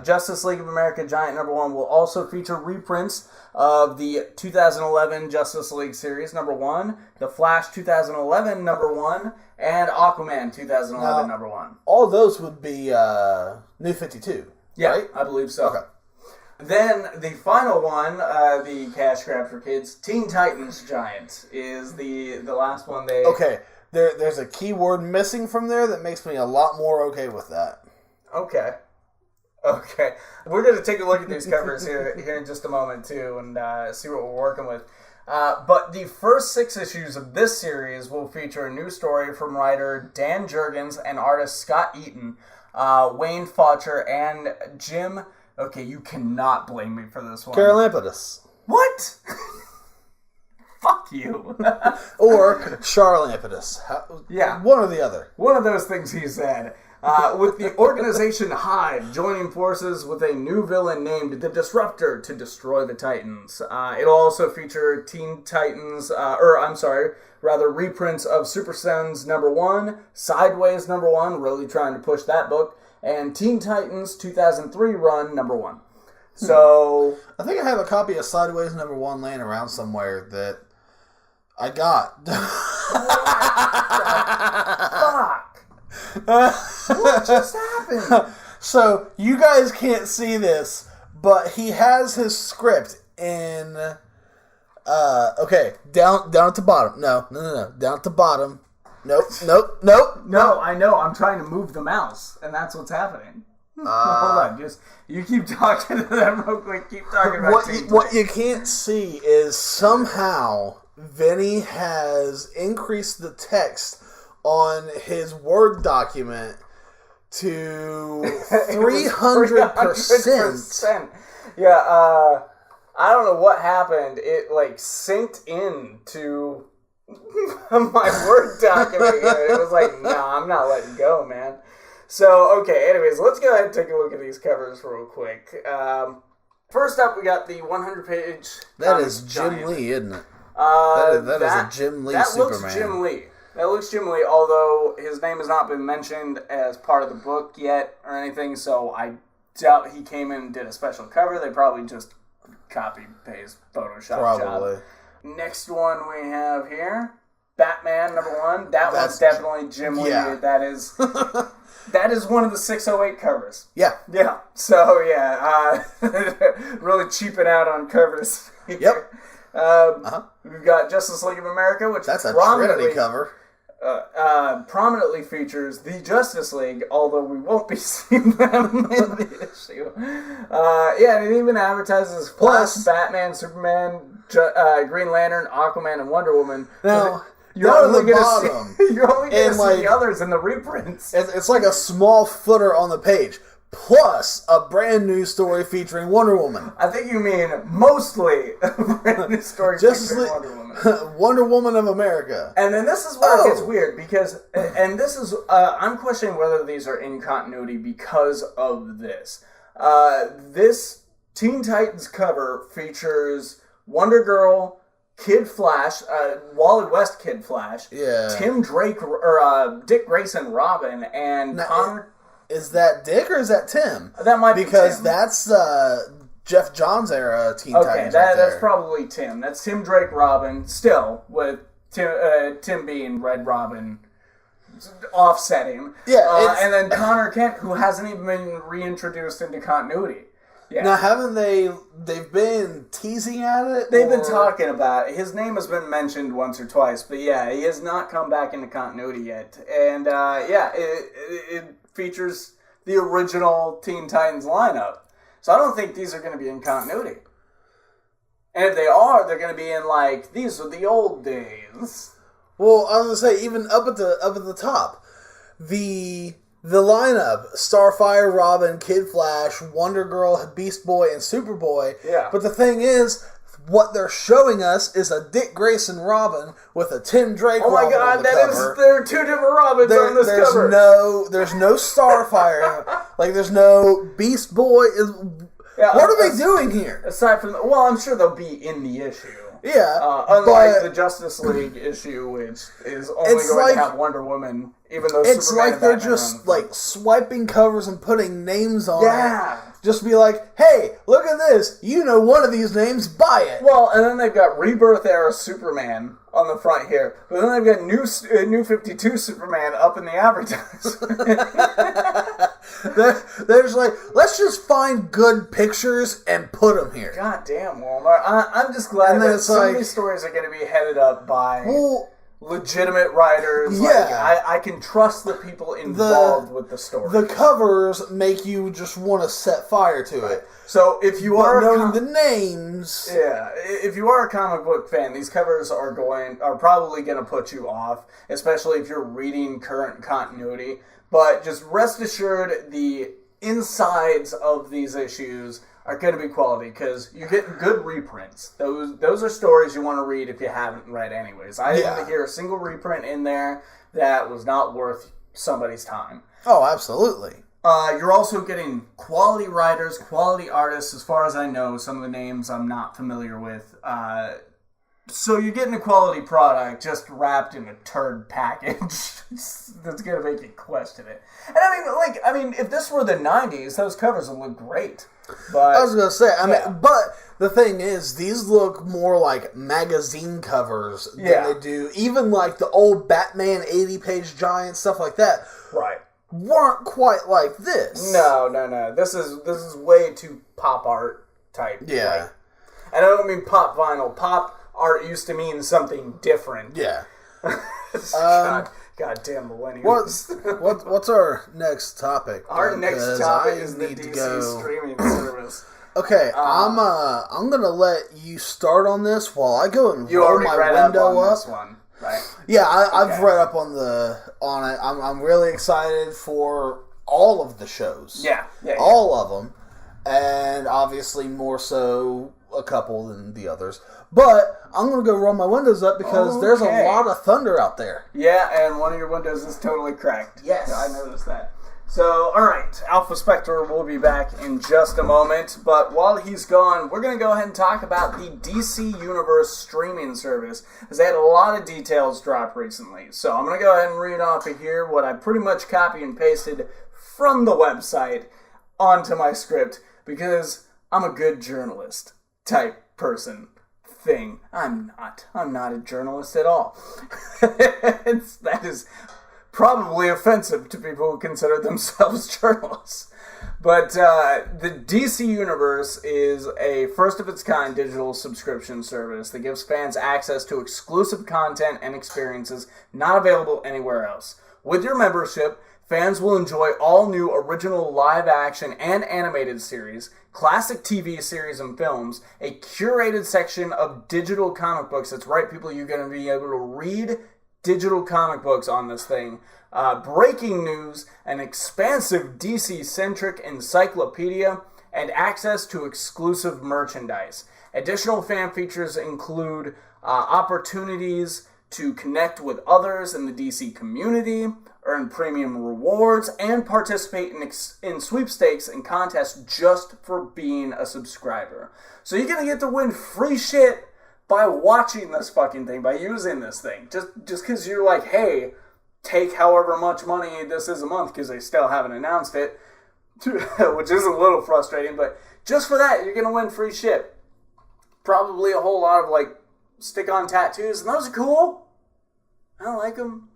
Justice League of America Giant number 1 will also feature reprints of the 2011 Justice League series number 1, The Flash 2011 number 1, and Aquaman 2011 number 1. All those would be New 52, right? I believe so. Okay. Then the final one, the cash grab for kids, Teen Titans Giant, is the last one they... Okay, there's a keyword missing from there that makes me a lot more okay with that. Okay. We're going to take a look at these covers here in just a moment, too, and see what we're working with. But the first 6 issues of this series will feature a new story from writer Dan Jurgens and artist Scott Eaton, Wayne Faucher, and Jim... Okay, you cannot blame me for this one. Carolampidus. What? Fuck you. Or Charlampidus. Yeah. One or the other. One of those things he said. With the organization Hive joining forces with a new villain named the Disruptor to destroy the Titans. It'll also feature Teen Titans, reprints of Super Sons number 1, Sideways number 1, really trying to push that book, and Teen Titans 2003 run number 1. So... I think I have a copy of Sideways number 1 laying around somewhere that I got. Fuck! What just happened? So, you guys can't see this, but he has his script in... down at the bottom. No. Down at the bottom. Nope. No, I know. I'm trying to move the mouse, and that's what's happening. Hold on. Just you keep talking to them real quick. Keep talking about what you can't see is somehow Vinny has increased the text on his Word document to 300%. Yeah, I don't know what happened. It, like, synced into my Word document. It was like, nah, I'm not letting go, man. So, okay, anyways, let's go ahead and take a look at these covers real quick. First up, we got the 100-page... That is Jim Lee, isn't it? That is a Jim Lee Superman. That looks Jim Lee. That looks Jim Lee, although his name has not been mentioned as part of the book yet or anything, so I doubt he came in and did a special cover. They probably just copy-paste Photoshop job. Next one we have here, Batman #1. That's one's definitely Jim Lee. Yeah. That is one of the 608 covers. Yeah. Yeah. So, yeah, really cheaping out on covers. Yep. We've got Justice League of America, which that's a Trinity cover. Prominently features the Justice League, although we won't be seeing them in the issue. Yeah, and it even advertises Flash, Batman, Superman, Green Lantern, Aquaman, and Wonder Woman. Now, you're only going to see the others in the reprints. It's like a small footer on the page. Plus a brand new story featuring Wonder Woman. I think you mean mostly a brand new story featuring Wonder Woman. Wonder Woman of America. And then this is where it gets weird because, and this is, I'm questioning whether these are in continuity because of this. This Teen Titans cover features Wonder Girl, Kid Flash, Wally West Kid Flash, Tim Drake, or Dick Grayson Robin, and Connor... Is that Dick or is that Tim? That might be Tim. Because that's Jeff Johns era Teen Titans. Okay, that's probably Tim. That's Tim Drake Robin, still, with Tim being Red Robin offsetting. Yeah. And then Connor Kent, who hasn't even been reintroduced into continuity. Yeah. Now, haven't they've been teasing at it? They've been talking about it. His name has been mentioned once or twice, but yeah, he has not come back into continuity yet. And it features the original Teen Titans lineup. So I don't think these are going to be in continuity. And if they are, they're going to be in, like, these are the old days. Well, I was going to say, even up at the top, the lineup, Starfire, Robin, Kid Flash, Wonder Girl, Beast Boy, and Superboy. Yeah. But the thing is, what they're showing us is a Dick Grayson Robin with a Tim Drake Robin on the cover. There are two different Robins on this cover. There's no Starfire. Like, there's no Beast Boy. What are they doing here? Aside from... Well, I'm sure they'll be in the issue. Yeah. Unlike the Justice League issue, which is only going to have Wonder Woman, even though it's Superman like they're just, like, swiping covers and putting names on it. Just be like, hey, look at this. You know one of these names, buy it. Well, and then they've got Rebirth era Superman on the front here. But then they've got New 52 Superman up in the advertisement. They're just like, let's just find good pictures and put them here. God damn, Walmart. I'm just glad that some of these stories are going to be headed up by... legitimate writers. Yeah. I can trust the people involved with the story. The covers make you just want to set fire to it. So if you are knowing the names, if you are a comic book fan, these covers are probably going to put you off, especially if you're reading current continuity. But just rest assured, the insides of these issues are going to be quality because you're getting good reprints. Those are stories you want to read if you haven't read anyways. I didn't hear a single reprint in there that was not worth somebody's time. Oh, absolutely. You're also getting quality writers, quality artists, as far as I know. Some of the names I'm not familiar with. So you're getting a quality product just wrapped in a turd package that's going to make you question it. And I mean, if this were the 90s, those covers would look great. But I was going to say, I mean, but the thing is, these look more like magazine covers than they do. Even like the old Batman 80-page giant, stuff like that. Right. Weren't quite like this. No. This is way too pop art type. Yeah. Like, and I don't mean pop vinyl. Pop art used to mean something different. Yeah. Goddamn millennials. What's our next topic? Our next topic is the DC streaming service. Okay, I'm gonna let you start on this while I go and you roll already my read window up on up. this one, right? Yeah, I've read up on it. I'm really excited for all of the shows. Yeah. All of them, and obviously more so a couple than the others. But I'm gonna go roll my windows up because there's a lot of thunder out there. Yeah, and one of your windows is totally cracked. Yes, I noticed that. So, alright, Alphaspecter will be back in just a moment, but while he's gone, we're going to go ahead and talk about the DC Universe streaming service, because they had a lot of details drop recently. So I'm going to go ahead and read off of here what I pretty much copy and pasted from the website onto my script, because I'm a good journalist type person thing. I'm not a journalist at all. That is probably offensive to people who consider themselves journalists. But the DC Universe is a first-of-its-kind digital subscription service that gives fans access to exclusive content and experiences not available anywhere else. With your membership, fans will enjoy all new original live-action and animated series, classic TV series and films, a curated section of digital comic books. That's right, people, you're going to be able to read digital comic books on this thing, breaking news, an expansive DC-centric encyclopedia, and access to exclusive merchandise. Additional fan features include opportunities to connect with others in the DC community, earn premium rewards, and participate in sweepstakes and contests just for being a subscriber. So you're going to get to win free shit by watching this fucking thing, by using this thing. Just because you're like, hey, take however much money this is a month, because they still haven't announced it, which is a little frustrating, but just for that, you're going to win free shit. Probably a whole lot of, like, stick-on tattoos, and those are cool. I like them.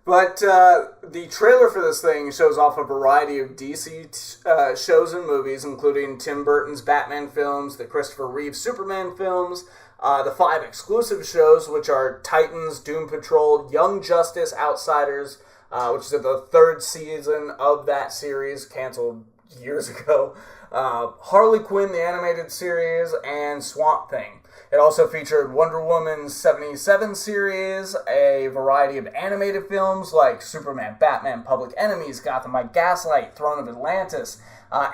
But the trailer for this thing shows off a variety of DC shows and movies, including Tim Burton's Batman films, the Christopher Reeve Superman films, the 5 exclusive shows, which are Titans, Doom Patrol, Young Justice, Outsiders, which is the 3rd season of that series, canceled years ago, Harley Quinn, the animated series, and Swamp Thing. It also featured Wonder Woman's 77 series, a variety of animated films like Superman, Batman, Public Enemies, Gotham by Gaslight, Throne of Atlantis,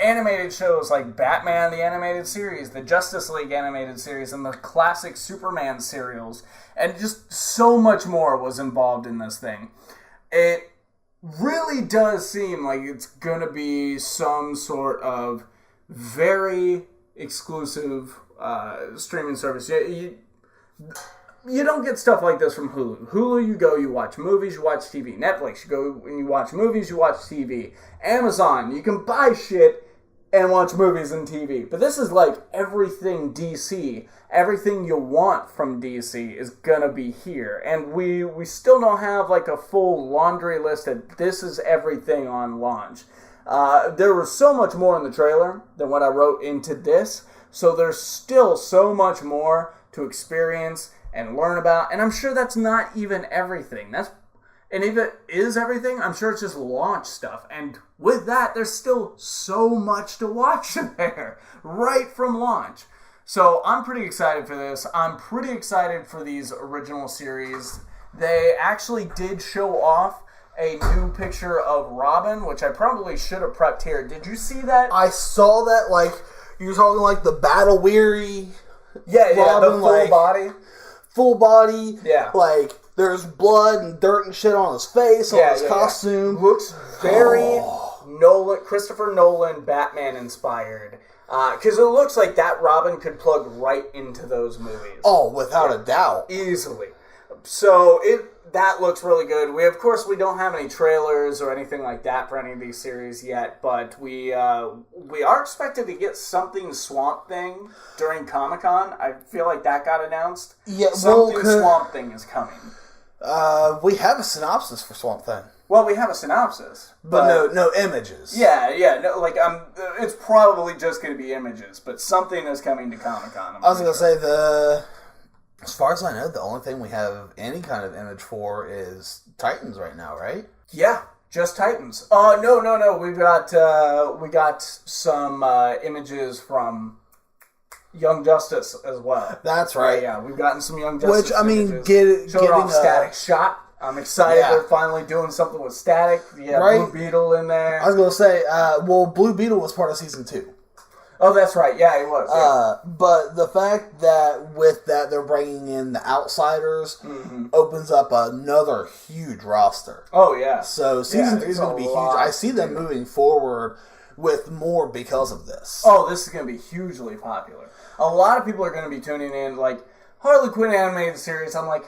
animated shows like Batman the Animated Series, the Justice League Animated Series, and the classic Superman serials, and just so much more was involved in this thing. It really does seem like it's gonna be some sort of very exclusive streaming service. You don't get stuff like this from Hulu. Hulu, you go, you watch movies, you watch TV. Netflix, you go and you watch movies, you watch TV. Amazon, you can buy shit and watch movies and TV. But this is like everything DC. Everything you want from DC is gonna be here. And we still don't have like a full laundry list of this is everything on launch. There was so much more in the trailer than what I wrote into this. So there's still so much more to experience and learn about. And I'm sure that's not even everything. And if it is everything, I'm sure it's just launch stuff. And with that, there's still so much to watch there right from launch. So I'm pretty excited for this. I'm pretty excited for these original series. They actually did show off a new picture of Robin, which I probably should have prepped here. Did you see that? I saw that, like, you're talking like the battle-weary Robin, the full body. Full body. Yeah. Like, there's blood and dirt and shit on his face, on his costume. Yeah. Looks very Christopher Nolan, Batman inspired. Because it looks like that Robin could plug right into those movies. Oh, without a doubt. Easily. So that looks really good. We don't have any trailers or anything like that for any of these series yet, but we are expected to get something Swamp Thing during Comic-Con. I feel like that got announced. Yeah, Swamp Thing is coming. We have a synopsis for Swamp Thing. Well, we have a synopsis, but no images. It's probably just going to be images, but something is coming to Comic-Con. I was going to say as far as I know, the only thing we have any kind of image for is Titans right now, right? Yeah, just Titans. No. We got some images from Young Justice as well. That's right. Yeah, we've gotten some Young Justice. Which, I mean, getting off Static Shock. I'm excited they're finally doing something with Static. Yeah, Blue Beetle in there. I was going to say, Blue Beetle was part of Season 2. Oh, that's right. Yeah, he was. Yeah. But the fact that with that they're bringing in the Outsiders opens up another huge roster. Oh, yeah. So Season 3 is going to be huge. I see them moving forward with more because of this. Oh, this is going to be hugely popular. A lot of people are going to be tuning in, like, Harley Quinn animated series. I'm like,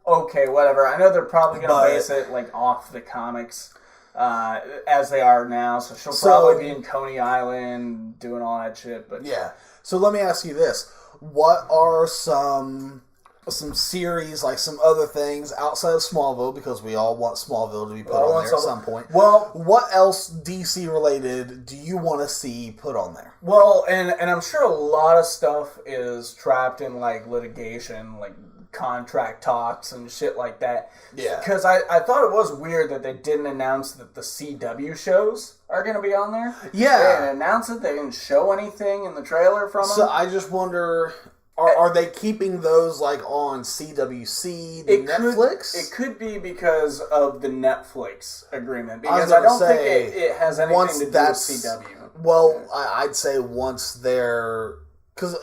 okay, whatever. I know they're probably going to base it, like, off the comics as they are now. So she'll probably be in Coney Island doing all that shit. But yeah. So let me ask you this. What are some series, like some other things outside of Smallville, because we all want Smallville to be put on there at some point. Well, what else DC related do you want to see put on there? Well, and I'm sure a lot of stuff is trapped in like litigation, like contract talks and shit like that. Yeah. Because I thought it was weird that they didn't announce that the CW shows are going to be on there. Yeah. They didn't announce it. They didn't show anything in the trailer from them. So I just wonder... Are they keeping those like on CWC, Netflix? It could be because of the Netflix agreement. Because I don't think it has anything to do with CW. Well, I'd say once they're... Because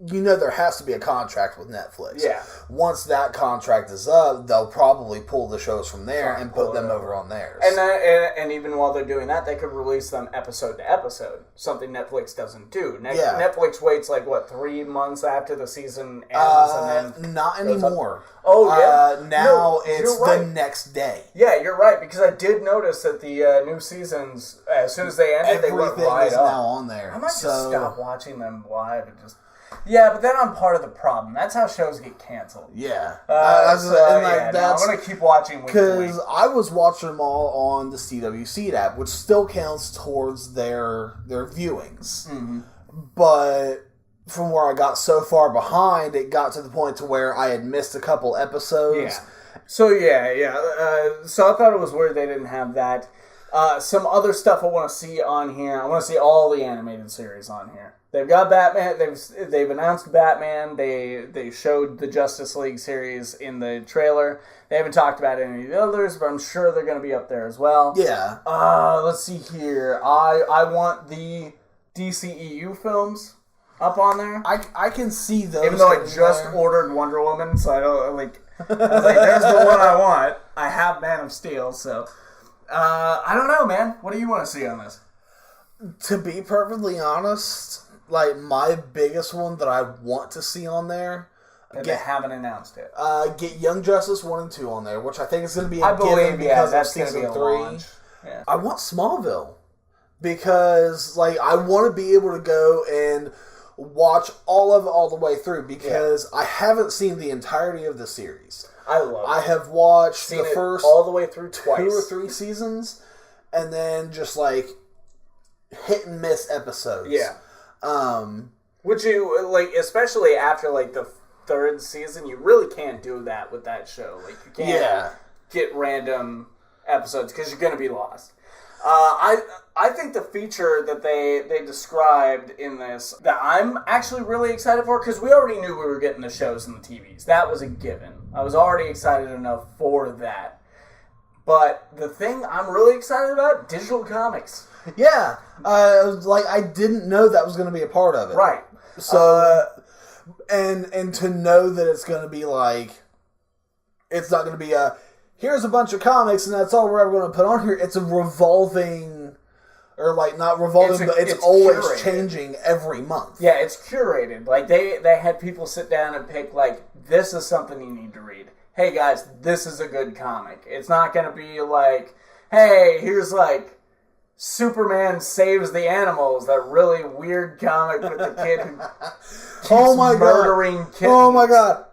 there has to be a contract with Netflix. Yeah. Once that contract is up, they'll probably pull the shows from there and put them over on theirs. And even while they're doing that, they could release them episode to episode. Something Netflix doesn't do. Netflix waits 3 months after the season ends and then... Not anymore. Oh, yeah? Now it's the next day. Yeah, you're right, because I did notice that the new seasons, as soon as they ended, they went right up. Everything is now on there. I might just stop watching them live and just... Yeah, but then I'm part of the problem. That's how shows get canceled. Yeah. I'm going to keep watching week to week. Because I was watching them all on the CWC app, which still counts towards their viewings. Mm-hmm. But from where I got so far behind, it got to the point to where I had missed a couple episodes. Yeah. So I thought it was weird they didn't have that. Some other stuff I want to see on here. I want to see all the animated series on here. They've got Batman. They've announced Batman. They showed the Justice League series in the trailer. They haven't talked about any of the others, but I'm sure they're going to be up there as well. Yeah. Let's see here. I want the DCEU films up on there. I can see those. Even though I just ordered Wonder Woman, so I don't like. I was like, there's the one I want. I have Man of Steel, so I don't know, man. What do you want to see on this? To be perfectly honest, like my biggest one that I want to see on there, they haven't announced it. Get Young Justice 1 and 2 on there, which I think is going to be a given because of season 3. Yeah. I want Smallville because I want to be able to go and watch all of it all the way through because I haven't seen the entirety of the series. I love it. I have watched the first all the way through twice. 2 or 3 seasons, and then just hit and miss episodes. Yeah. Would you especially after the 3rd season? You really can't do that with that show. You can't get random episodes because you're going to be lost. I think the feature that they described in this that I'm actually really excited for, because we already knew we were getting the shows and the TVs. That was a given. I was already excited enough for that. But the thing I'm really excited about, digital comics. Yeah. I didn't know that was going to be a part of it. Right. So, and to know that it's going to be it's not going to be here's a bunch of comics and that's all we're ever going to put on here. It's a revolving, or not revolving, but it's always curated. Changing every month. Yeah, it's curated. They had people sit down and pick, this is something you need to read. Hey guys, this is a good comic. It's not going to be hey, here's Superman Saves the Animals, that really weird comic with the kid who keeps murdering kittens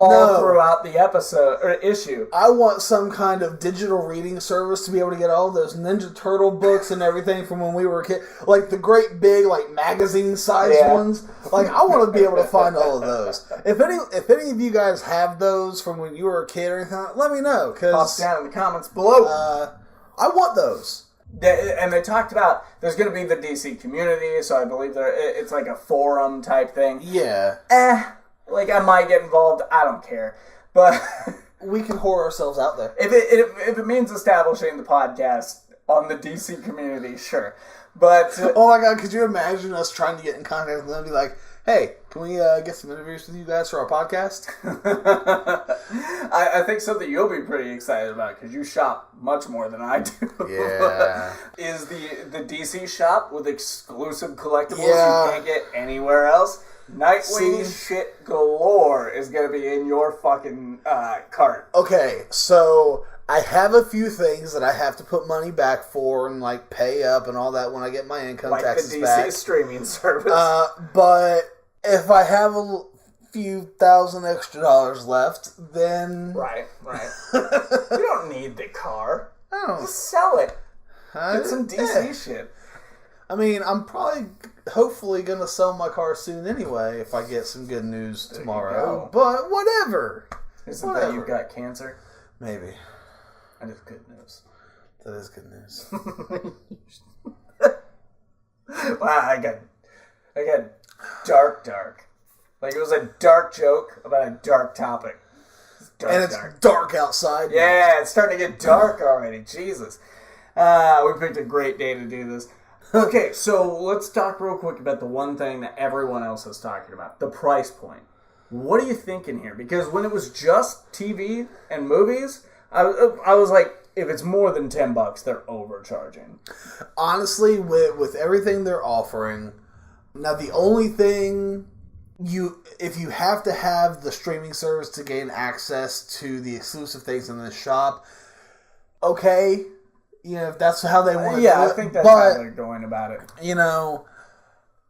all throughout the episode or issue. I want some kind of digital reading service to be able to get all those Ninja Turtle books and everything from when we were a kid. The great big magazine-sized ones. I want to be able to find all of those. If any of you guys have those from when you were a kid or anything, let me know. Pop down in the comments below. I want those. And they talked about there's going to be the DC community, so I believe it's like a forum type thing. Yeah. Like I might get involved. I don't care, but we can whore ourselves out there if it means establishing the podcast on the DC community, sure. But oh my god, could you imagine us trying to get in contact with them and be like, hey, can we get some interviews with you guys for our podcast? I think something you'll be pretty excited about because you shop much more than I do. Yeah. Is the DC shop with exclusive collectibles you can't get anywhere else. Nightwing shit galore is going to be in your fucking cart. Okay, so I have a few things that I have to put money back for and like pay up and all that when I get my income taxes back. Like the DC streaming service. But if I have a few $1,000 extra left, then... Right. You don't need the car. Oh. Just sell it. Get some DC shit. I mean, I'm hopefully going to sell my car soon anyway if I get some good news tomorrow. But whatever. Isn't that you've got cancer? Maybe. That is good news. That is good news. Wow, I got dark. Like it was a dark joke about a dark topic. It's dark outside. Yeah, it's starting to get dark already. Jesus. We picked a great day to do this. Okay, so let's talk real quick about the one thing that everyone else is talking about. The price point. What are you thinking here? Because when it was just TV and movies, I was like, if it's more than $10, they're overcharging. Honestly, with everything they're offering, now the only thing if you have to have the streaming service to gain access to the exclusive things in the shop, okay, if that's how they want to do it. I think that's how they're going about it.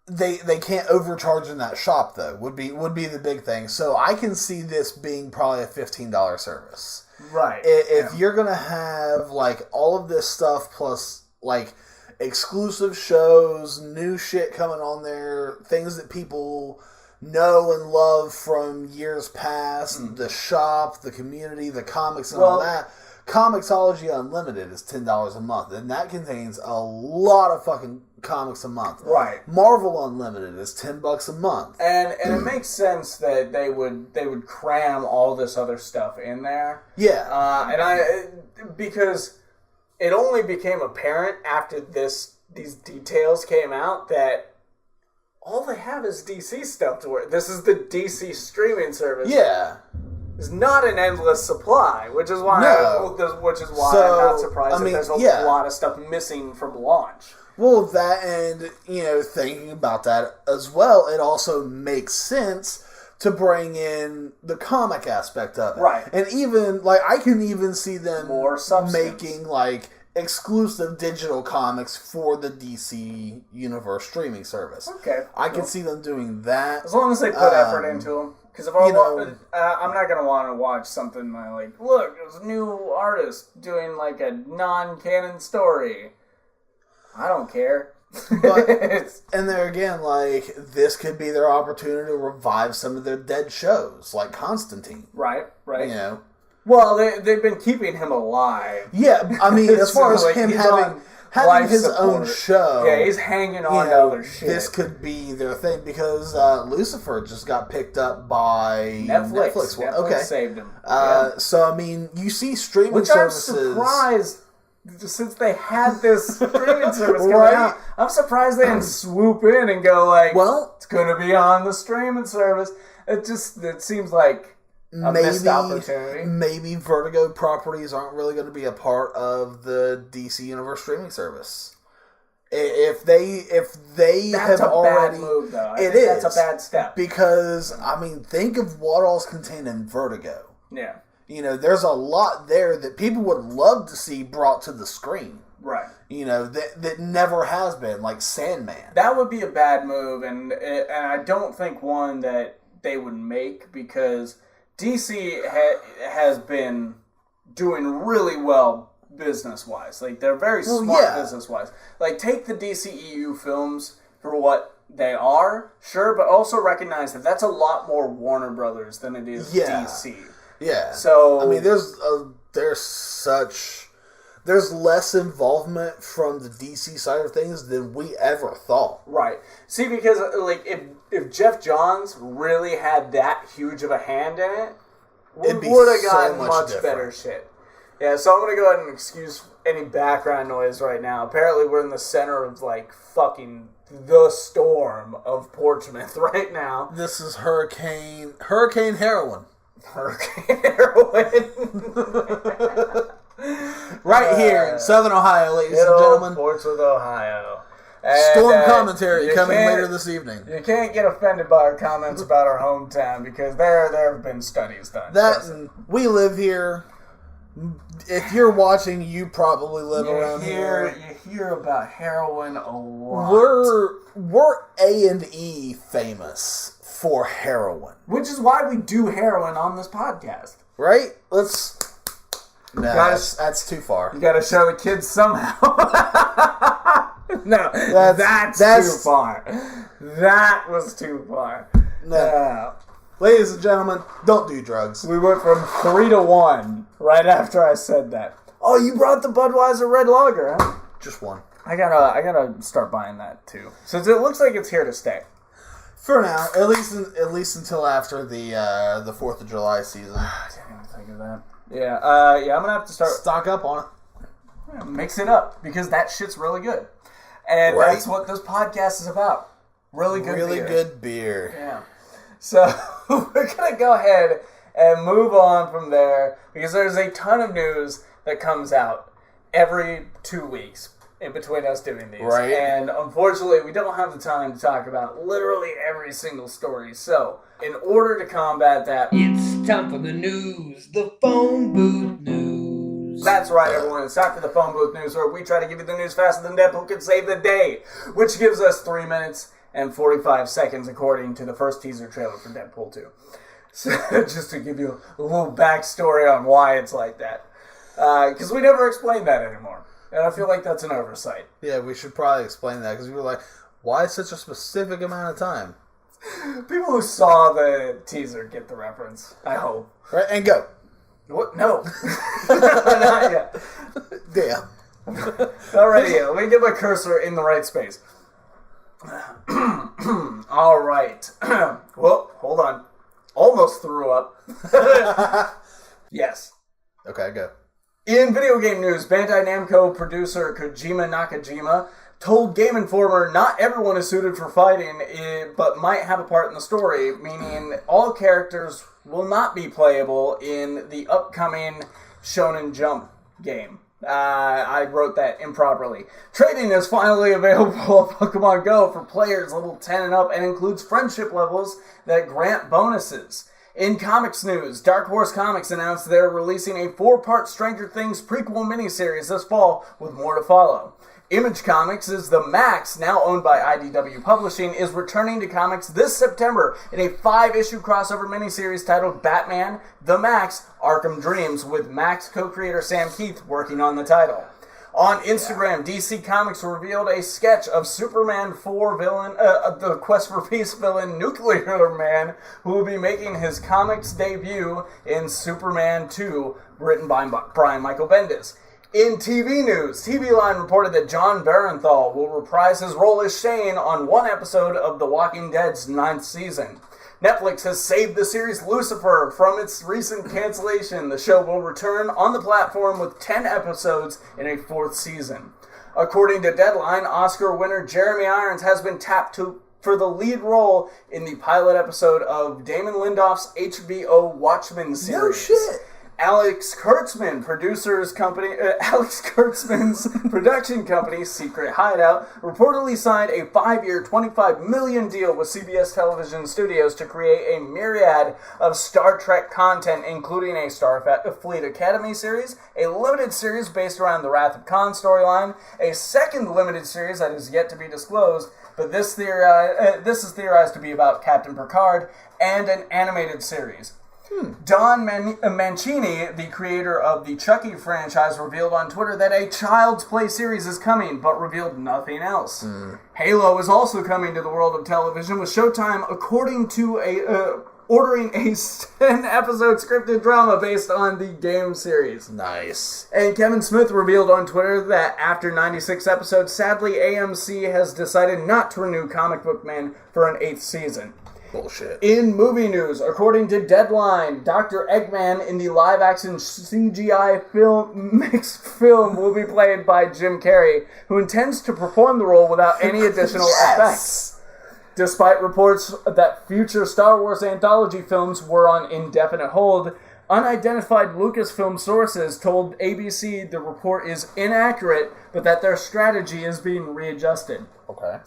They can't overcharge in that shop though. Would be the big thing. So I can see this being probably a $15 service. Right. If you're going to have, like, all of this stuff plus, like, exclusive shows, new shit coming on there, things that people know and love from years past, the shop, the community, the comics and all that, Comixology Unlimited is $10 a month, and that contains a lot of fucking comics a month. Right. Marvel Unlimited is $10 a month. And it makes sense that they would cram all this other stuff in there. Yeah. Because it only became apparent after these details came out that all they have is DC stuff to work. This is the DC streaming service. Yeah. It's not an endless supply, which is why I'm not surprised that there's a lot of stuff missing from launch. Well, that and, thinking about that as well, it also makes sense to bring in the comic aspect of it. Right. And even, I can even see them making, exclusive digital comics for the DC Universe streaming service. Okay. I can see them doing that. As long as they put effort into them. Because if I'm not going to want to watch something look, there's a new artist doing, a non-canon story. I don't care. But, and there again, this could be their opportunity to revive some of their dead shows, like Constantine. Right. Well, they've been keeping him alive. Yeah, I mean, as far as him having his own show. Yeah, he's hanging on to other shit. This could be their thing, because Lucifer just got picked up by Netflix. Netflix Saved him. So, I mean, you see streaming Which services... I'm surprised, since they had this streaming service coming out, I'm surprised they didn't swoop in and go it's going to be on the streaming service. It seems like a missed opportunity. Maybe Vertigo properties aren't really going to be a part of the DC Universe streaming service. If they that's have already, bad move, though. That's a bad step, because think of what all's contained in Vertigo. Yeah. There's a lot there that people would love to see brought to the screen. Right. That never has been, like Sandman. That would be a bad move, and I don't think one that they would make, because DC has been doing really well business-wise. They're very smart business-wise. Take the DCEU films for what they are, sure, but also recognize that that's a lot more Warner Brothers than it is DC. Yeah. So, I mean, there's there's less involvement from the DC side of things than we ever thought. Right. See, because like if Jeff Johns really had that huge of a hand in it, we would have gotten much better shit. Yeah, so I'm going to go ahead and excuse any background noise right now. Apparently we're in the center of, like, fucking the storm of Portsmouth right now. This is Hurricane Heroin. Hurricane Heroin. Right here in Southern Ohio, ladies and gentlemen. Portsmouth, Ohio. And, storm commentary coming later this evening. You can't get offended by our comments about our hometown because there have been studies done. We live here. If you're watching, you probably live around here. You hear about heroin a lot. We're A&E famous for heroin, which is why we do heroin on this podcast, right? That's too far. You got to show the kids somehow. No, that's too far. That was too far. No. Ladies and gentlemen, don't do drugs. We went from 3 to 1 right after I said that. Oh, you brought the Budweiser Red Lager, huh? Just one. I gotta start buying that too, since it looks like it's here to stay. For now, at least until after the 4th of July season. I didn't even think of that. Yeah, I'm gonna have to start stock up on it. Yeah, mix it up because that shit's really good, and that's what this podcast is about. Really good beer. Yeah. So we're going to go ahead and move on from there because there's a ton of news that comes out every 2 weeks in between us doing these. Right. And unfortunately, we don't have the time to talk about literally every single story. So in order to combat that, it's time for the news, the phone booth news. That's right, everyone. It's time for the phone booth news, where we try to give you the news faster than Deadpool can save the day, which gives us 3 minutes and 45 seconds, according to the first teaser trailer for Deadpool 2. So, just to give you a little backstory on why it's like that. Because we never explained that anymore. And I feel like that's an oversight. Yeah, we should probably explain that, because we were like, why such a specific amount of time? People who saw the teaser get the reference, I hope. Right, and go. What? No. Not yet. Damn. Alrighty, let me get my cursor in the right space. All right. Well, hold on. Almost threw up. Yes. Okay, go. In video game news, Bandai Namco producer Kojima Nakajima told Game Informer not everyone is suited for fighting, but might have a part in the story, meaning all characters will not be playable in the upcoming Shonen Jump game. I wrote that improperly. Trading is finally available on Pokemon Go for players level 10 and up and includes friendship levels that grant bonuses. In comics news, Dark Horse Comics announced they're releasing a 4-part Stranger Things prequel miniseries this fall, with more to follow. Image Comics is The Max, now owned by IDW Publishing, is returning to comics this September in a 5-issue crossover miniseries titled Batman, The Max, Arkham Dreams, with Max co-creator Sam Keith working on the title. On Instagram, DC Comics revealed a sketch of Superman 4 villain, the Quest for Peace villain Nuclear Man, who will be making his comics debut in Superman 2, written by Brian Michael Bendis. In TV news, TV Line reported that John Barenthal will reprise his role as Shane on one episode of The Walking Dead's 9th season. Netflix has saved the series Lucifer from its recent cancellation. The show will return on the platform with 10 episodes in a 4th season. According to Deadline, Oscar winner Jeremy Irons has been tapped for the lead role in the pilot episode of Damon Lindelof's HBO Watchmen series. No shit. Alex Kurtzman's production company, Secret Hideout, reportedly signed a 5-year, $25 million deal with CBS Television Studios to create a myriad of Star Trek content, including a Starfleet Academy series, a limited series based around the Wrath of Khan storyline, a second limited series that is yet to be disclosed, but this is theorized to be about Captain Picard, and an animated series. Don Mancini, the creator of the Chucky franchise, revealed on Twitter that a Child's Play series is coming, but revealed nothing else. Halo is also coming to the world of television, with Showtime, according to ordering a 10-episode scripted drama based on the game series. Nice. And Kevin Smith revealed on Twitter that after 96 episodes, sadly, AMC has decided not to renew Comic Book Man for an 8th season. Bullshit. In movie news, according to Deadline, Dr. Eggman in the live-action CGI mixed film will be played by Jim Carrey, who intends to perform the role without any additional effects. Despite reports that future Star Wars anthology films were on indefinite hold, unidentified Lucasfilm sources told ABC the report is inaccurate, but that their strategy is being readjusted. Okay.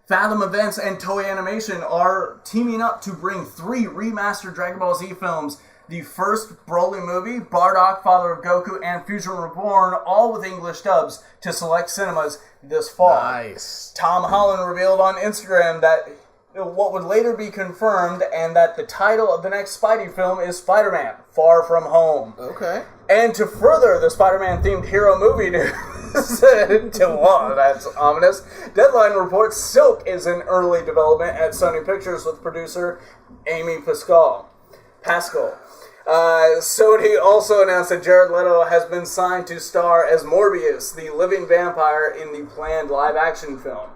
Fathom Events and Toei Animation are teaming up to bring 3 remastered Dragon Ball Z films. The first Broly movie, Bardock, Father of Goku, and Future Reborn, all with English dubs, to select cinemas this fall. Nice. Tom Holland revealed on Instagram that what would later be confirmed, and that the title of the next Spidey film is Spider-Man: Far From Home. Okay. And to further the Spider-Man themed hero movie news, that's ominous. Deadline reports Silk is in early development at Sony Pictures with producer Amy Pascal. Sony also announced that Jared Leto has been signed to star as Morbius, the living vampire, in the planned live-action film.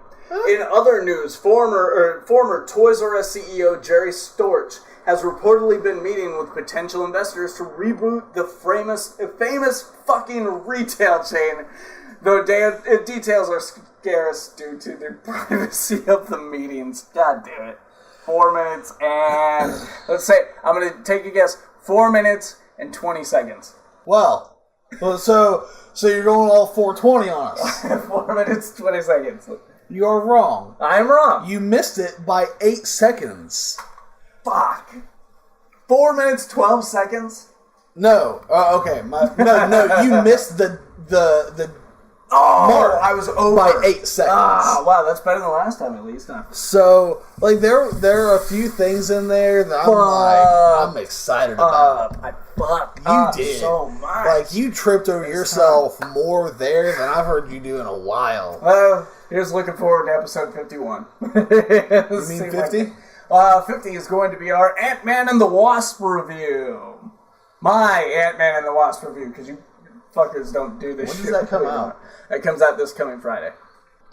In other news, former Toys R Us CEO Jerry Storch has reportedly been meeting with potential investors to reboot the famous fucking retail chain, though details are scarce due to the privacy of the meetings. God damn it. 4 minutes and... let's say, I'm going to take a guess. 4 minutes and 20 seconds. Well, so you're going all 420 on us. 4 minutes, 20 seconds. You're wrong. I'm wrong. You missed it by 8 seconds. Fuck. 4 minutes, 12 seconds? No. Okay. No, you missed the mark. I was over. By 8 seconds. Wow, that's better than last time at least. Huh? So, like, there are a few things in there that I'm excited about. I fucked You up did. so much. Like, you tripped over yourself more there than I've heard you do in a while. Well, here's looking forward to episode 51. You mean 50? 50 is going to be our Ant-Man and the Wasp review. My Ant-Man and the Wasp review, because you fuckers don't do this shit. When does that come out? It comes out this coming Friday.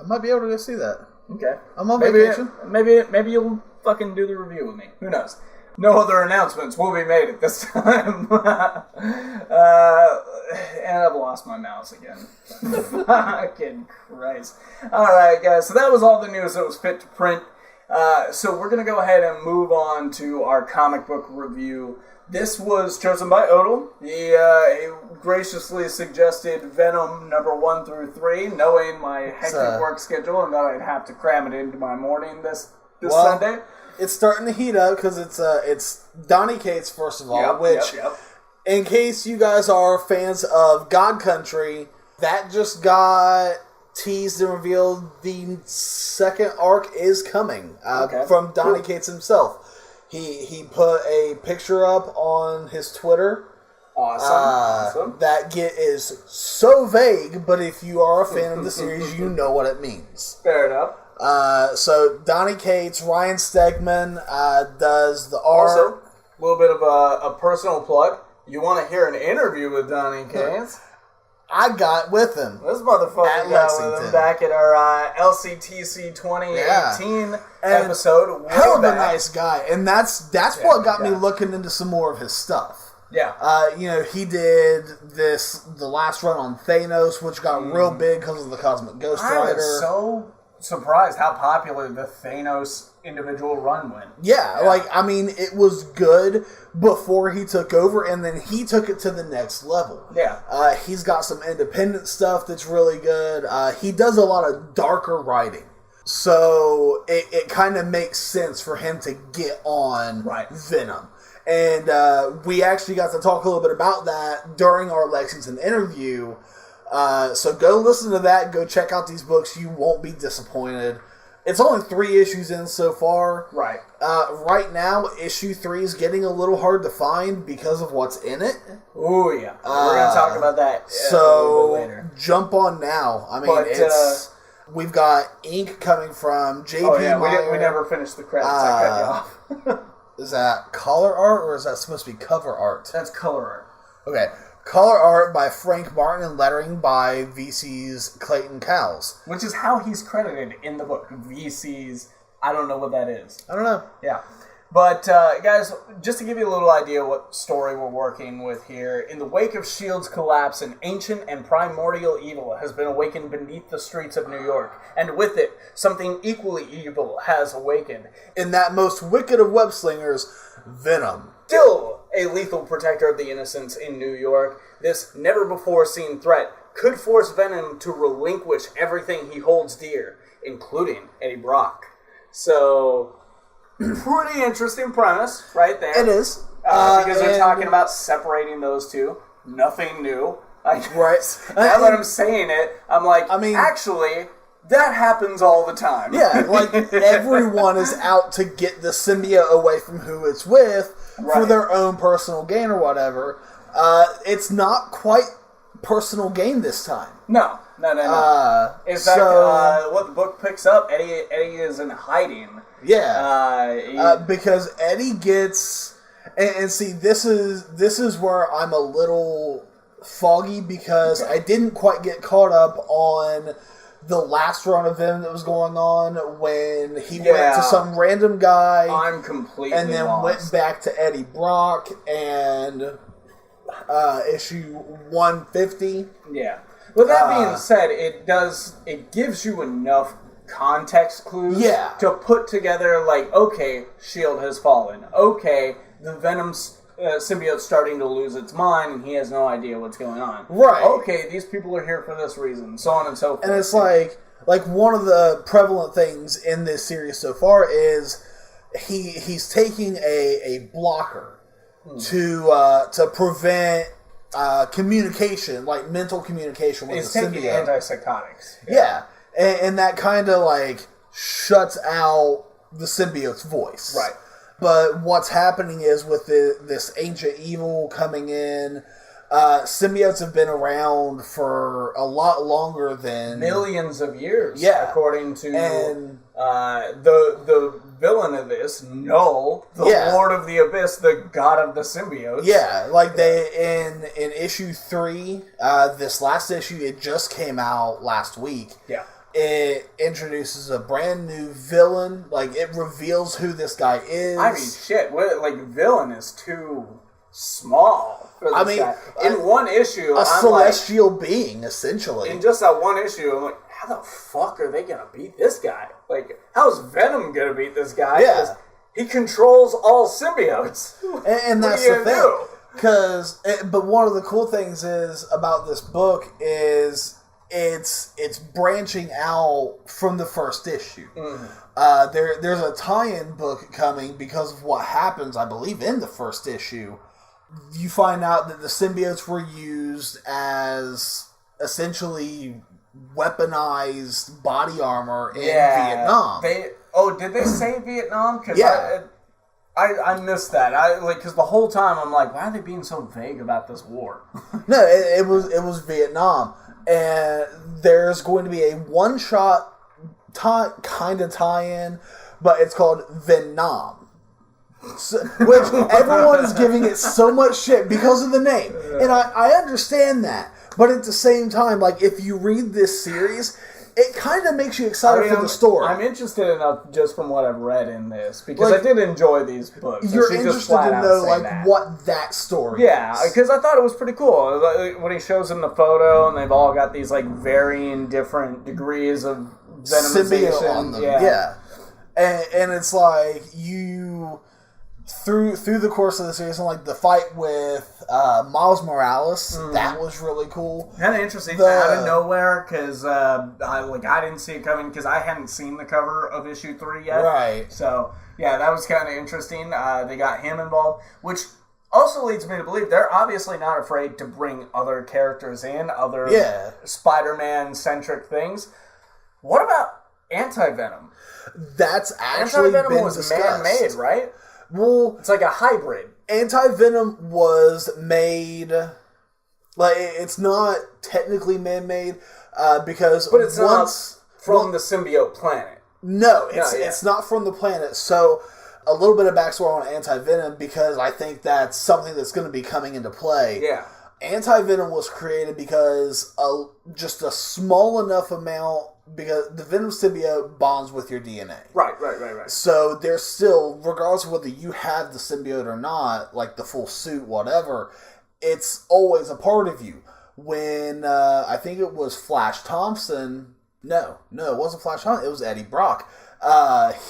I might be able to go see that. Okay. I'm on vacation. Maybe you'll fucking do the review with me. Who knows? No other announcements will be made at this time. And I've lost my mouse again. Fucking Christ. Alright, guys. So that was all the news that was fit to print. So we're going to go ahead and move on to our comic book review. This was chosen by Odle. He graciously suggested Venom number 1 through 3, knowing my hectic work schedule and that I'd have to cram it into my morning this Sunday. It's starting to heat up because it's Donny Cates, first of all, which, in case you guys are fans of God Country, that just got teased and revealed. The second arc is coming from Donny Cates himself. He put a picture up on his Twitter. Awesome. That get is so vague, but if you are a fan of the series, you know what it means. Fair enough. So Donny Cates, Ryan Stegman does the art. Also, a little bit of a personal plug. You want to hear an interview with Donny Cates? I got with him. This motherfucker at got Lexington. with him back at our LCTC 2018 episode. Hell of a nice guy, and that's what got me looking into some more of his stuff. Yeah. He did the last run on Thanos, which got real big because of the Cosmic Ghost Rider. I was so surprised how popular the Thanos individual run went. Yeah, it was good before he took over, and then he took it to the next level. Yeah. He's got some independent stuff that's really good. He does a lot of darker writing. So it kind of makes sense for him to get on Venom. And we actually got to talk a little bit about that during our Lexington interview. So go listen to that. Go check out these books. You won't be disappointed. It's only 3 issues in so far. Right. Right now, issue 3 is getting a little hard to find because of what's in it. Oh, yeah. We're going to talk about that a little bit later. Jump on now. We've got ink coming from J.P. Oh, yeah. Meyer. We never finished the credits. I cut you off. is that color art or is that supposed to be cover art? That's color art. Okay. Color art by Frank Martin and lettering by VC's Clayton Cowles. Which is how he's credited in the book. VC's, I don't know what that is. I don't know. Yeah. But, guys, just to give you a little idea what story we're working with here, in the wake of S.H.I.E.L.D.'s collapse, an ancient and primordial evil has been awakened beneath the streets of New York. And with it, something equally evil has awakened. In that most wicked of web slingers, Venom. Still a lethal protector of the innocents in New York, this never-before-seen threat could force Venom to relinquish everything he holds dear, including Eddie Brock. So... pretty interesting premise, right there. It is. Because they're talking about separating those two. Nothing new. Right. Now that I'm saying it, I'm like, actually, that happens all the time. Yeah, like, everyone is out to get the symbiote away from who it's with for their own personal gain or whatever. It's not quite personal gain this time. No. In fact, what the book picks up, Eddie is in hiding. Yeah, because Eddie gets, and see, this is where I'm a little foggy because I didn't quite get caught up on the last run of Venom that was going on when he went to some random guy. I'm completely and then lost. Went back to Eddie Brock and issue 150. Yeah. With that being said, it gives you enough context clues to put together, like, okay, S.H.I.E.L.D. has fallen. Okay, the Venom symbiote's starting to lose its mind, and he has no idea what's going on. Right. Okay, these people are here for this reason, so on and so forth. And it's like one of the prevalent things in this series so far is he's taking a blocker to prevent communication, like mental communication with the symbiote. He's taking antipsychotics. Yeah. And that kind of, like, shuts out the symbiote's voice. Right. But what's happening is with this ancient evil coming in, symbiotes have been around for a lot longer than... millions of years, according to and the villain of this, Null, the Lord of the Abyss, the god of the symbiotes. Yeah, like in issue 3, this last issue, it just came out last week. Yeah. It introduces a brand new villain. Like, it reveals who this guy is. I mean, shit. Villain is too small for this guy. In one issue, a celestial being, essentially. In just that one issue, I'm like, how the fuck are they gonna beat this guy? Like, how's Venom gonna beat this guy? Yeah. He controls all symbiotes. And that's the thing. But one of the cool things is about this book is... It's branching out from the first issue. Mm-hmm. There's a tie-in book coming because of what happens, I believe, in the first issue. You find out that the symbiotes were used as essentially weaponized body armor in Vietnam. Did they say Vietnam? Because I missed that. Because the whole time I'm like, why are they being so vague about this war? No, it was Vietnam. And there's going to be a one-shot kind of tie-in, but it's called Venom. Which everyone is giving it so much shit because of the name. And I understand that. But at the same time, like, if you read this series, it kind of makes you excited for the story. I'm interested enough just from what I've read in this, because I did enjoy these books. You're interested to know, like, what that story is. Yeah, because I thought it was pretty cool. When he shows them the photo, and they've all got these, like, varying different degrees of venomization. On them. Yeah. And it's like, you... Through the course of the series, and like the fight with Miles Morales, that was really cool. Kind of interesting out of nowhere because I didn't see it coming because I hadn't seen the cover of issue 3 yet. Right. So yeah, that was kind of interesting. They got him involved, which also leads me to believe they're obviously not afraid to bring other characters in, other Spider-Man centric things. What about Anti-Venom? That's actually Anti-Venom been was discussed. man-made, right? Well, it's like a hybrid. Anti-Venom was made... Like, it's not technically man-made, because... But it's not from the symbiote planet. No, it's not from the planet. So, a little bit of backstory on Anti-Venom, because I think that's something that's going to be coming into play. Yeah. Anti-Venom was created because just a small enough amount, because the Venom symbiote bonds with your DNA. Right. So there's still, regardless of whether you have the symbiote or not, like the full suit, whatever, it's always a part of you. When, I think it was Flash Thompson, no, it wasn't Flash Thompson, it was Eddie Brock,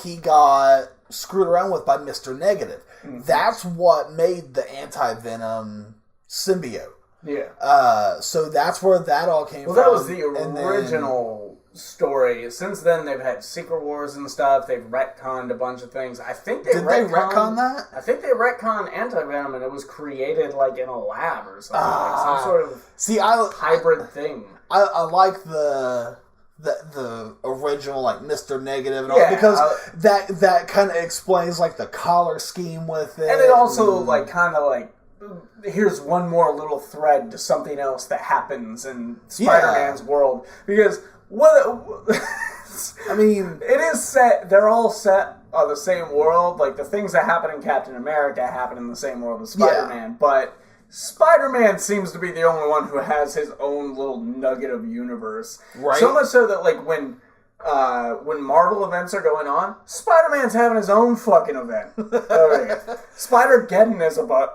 he got screwed around with by Mr. Negative. Mm-hmm. That's what made the Anti-Venom symbiote. Yeah. So that's where that all came from. Well, that was the original story. Since then, they've had Secret Wars and stuff. They've retconned a bunch of things. I think they retcon that? I think they retconned Anti-Venom, and it was created like in a lab or something, like some sort of hybrid thing. I like the original, like, Mr. Negative and all, because that kind of explains, like, the collar scheme with it. And it also, like, kind of, like, here's one more little thread to something else that happens in Spider-Man's world. Because, I mean, it is set, they're all set on the same world. Like, the things that happen in Captain America happen in the same world as Spider-Man, but Spider-Man seems to be the only one who has his own little nugget of universe. Right. So much so that, like, when Marvel events are going on, Spider-Man's having his own fucking event. Spider-Geddon is about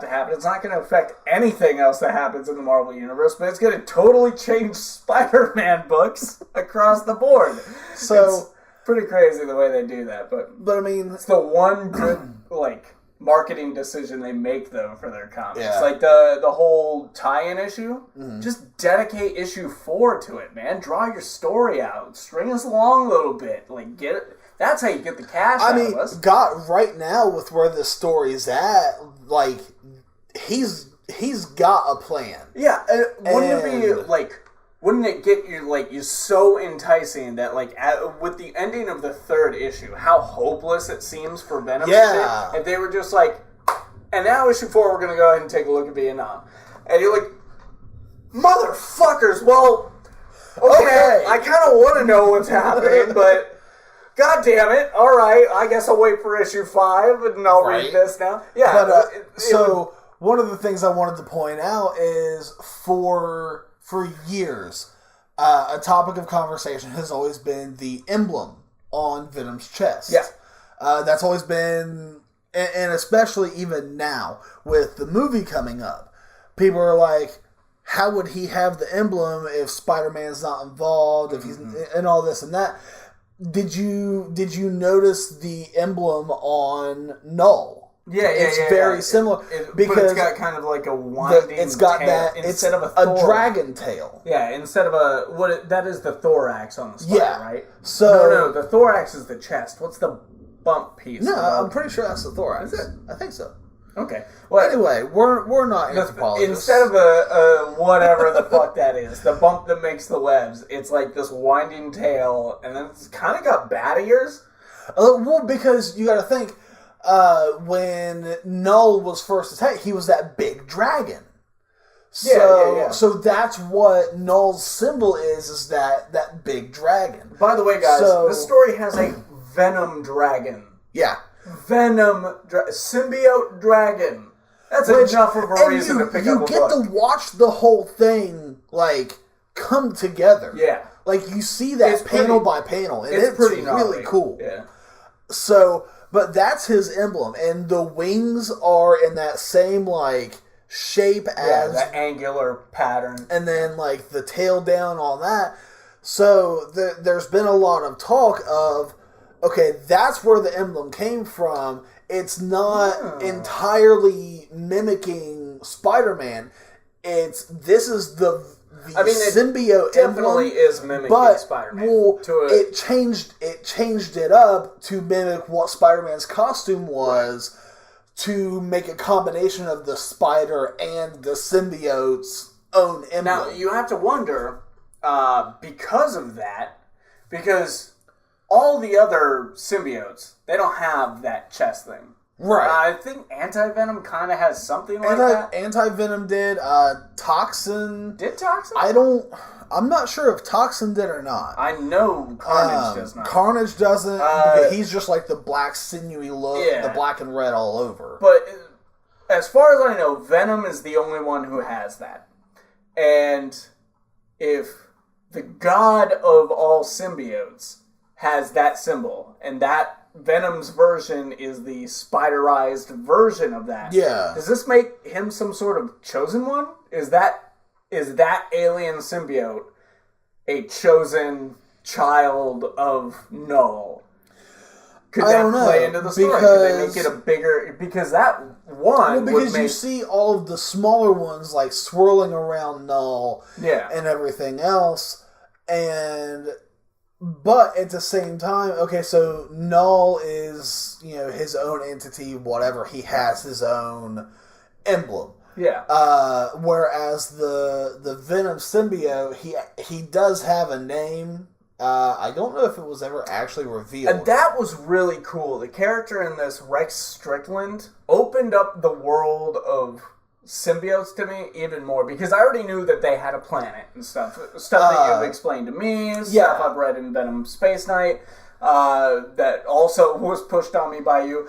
to happen. It's not going to affect anything else that happens in the Marvel universe, but it's going to totally change Spider-Man books across the board. So it's pretty crazy the way they do that. But I mean, it's the one good, like, marketing decision they make, though, for their comics. Yeah. Like the whole tie-in issue, just dedicate issue 4 to it, man. Draw your story out. String us along a little bit. Like, get it. That's how you get the cash out of us. Right now, with where this story's at, like, he's got a plan. Yeah, wouldn't it be, like, wouldn't it get you so enticing that, like, with the ending of the 3rd issue, how hopeless it seems for Venom? Yeah. If they were just like, and now issue 4, we're going to go ahead and take a look at Vietnam. And you're like, motherfuckers, well, okay. I kind of want to know what's happening, but god damn it, alright, I guess I'll wait for issue 5 and I'll read this now. Yeah. But, one of the things I wanted to point out is for years, a topic of conversation has always been the emblem on Venom's chest. Yeah. That's always been, and especially even now, with the movie coming up, people are like, how would he have the emblem if Spider-Man's not involved, if he's, and all this and that. Did you notice the emblem on Null? Yeah, it's very similar because but it's got kind of like a winding. It's got tail that instead of a dragon tail. Yeah, instead of that is the thorax on the spider, right? So no, the thorax is the chest. What's the bump piece? No, I'm pretty sure that's the thorax. Is it? I think so. Okay. Well, anyway, we're not anthropologists. Instead of a whatever the fuck that is, the bump that makes the webs, it's like this winding tail, and then it's kind of got bat ears. Well, because you got to think. When Null was first attacked, he was that big dragon. So that's what Null's symbol is that big dragon. By the way, guys, this story has a Venom dragon. Yeah. Symbiote dragon. That's enough of a reason to pick up a book. You get to watch the whole thing, like, come together. Yeah. Like, you see that panel by panel, and it's pretty really cool. Yeah. So... But that's his emblem, and the wings are in that same, like, shape as... the angular pattern. And then, like, the tail down, all that. So, there's been a lot of talk of, okay, that's where the emblem came from. It's not entirely mimicking Spider-Man. This is the symbiote definitely emblem, is mimicking Spider-Man. It changed it up to mimic what Spider-Man's costume was, to make a combination of the spider and the symbiote's own emblem. Now, you have to wonder, because of that, because all the other symbiotes, they don't have that chest thing. Right. I think Anti-Venom kind of has something like that. Anti-Venom did. Toxin. Did Toxin? I'm not sure if Toxin did or not. I know Carnage does not. Carnage doesn't. Because he's just like the black sinewy look, the black and red all over. But as far as I know, Venom is the only one who has that. And if the god of all symbiotes has that symbol, and that Venom's version is the spiderized version of that. Yeah. Does this make him some sort of chosen one? Is that alien symbiote a chosen child of Null? Could that play into the story? Could they make it a bigger... Because that one because you see all of the smaller ones like swirling around Null and everything else, but at the same time, okay, so Null is, his own entity, whatever. He has his own emblem. Yeah. Whereas the Venom symbiote, he does have a name. I don't know if it was ever actually revealed. And that was really cool. The character in this, Rex Strickland, opened up the world of symbiotes to me even more, because I already knew that they had a planet and stuff that you've explained to me, stuff I've read in Venom Space Knight, that also was pushed on me by you.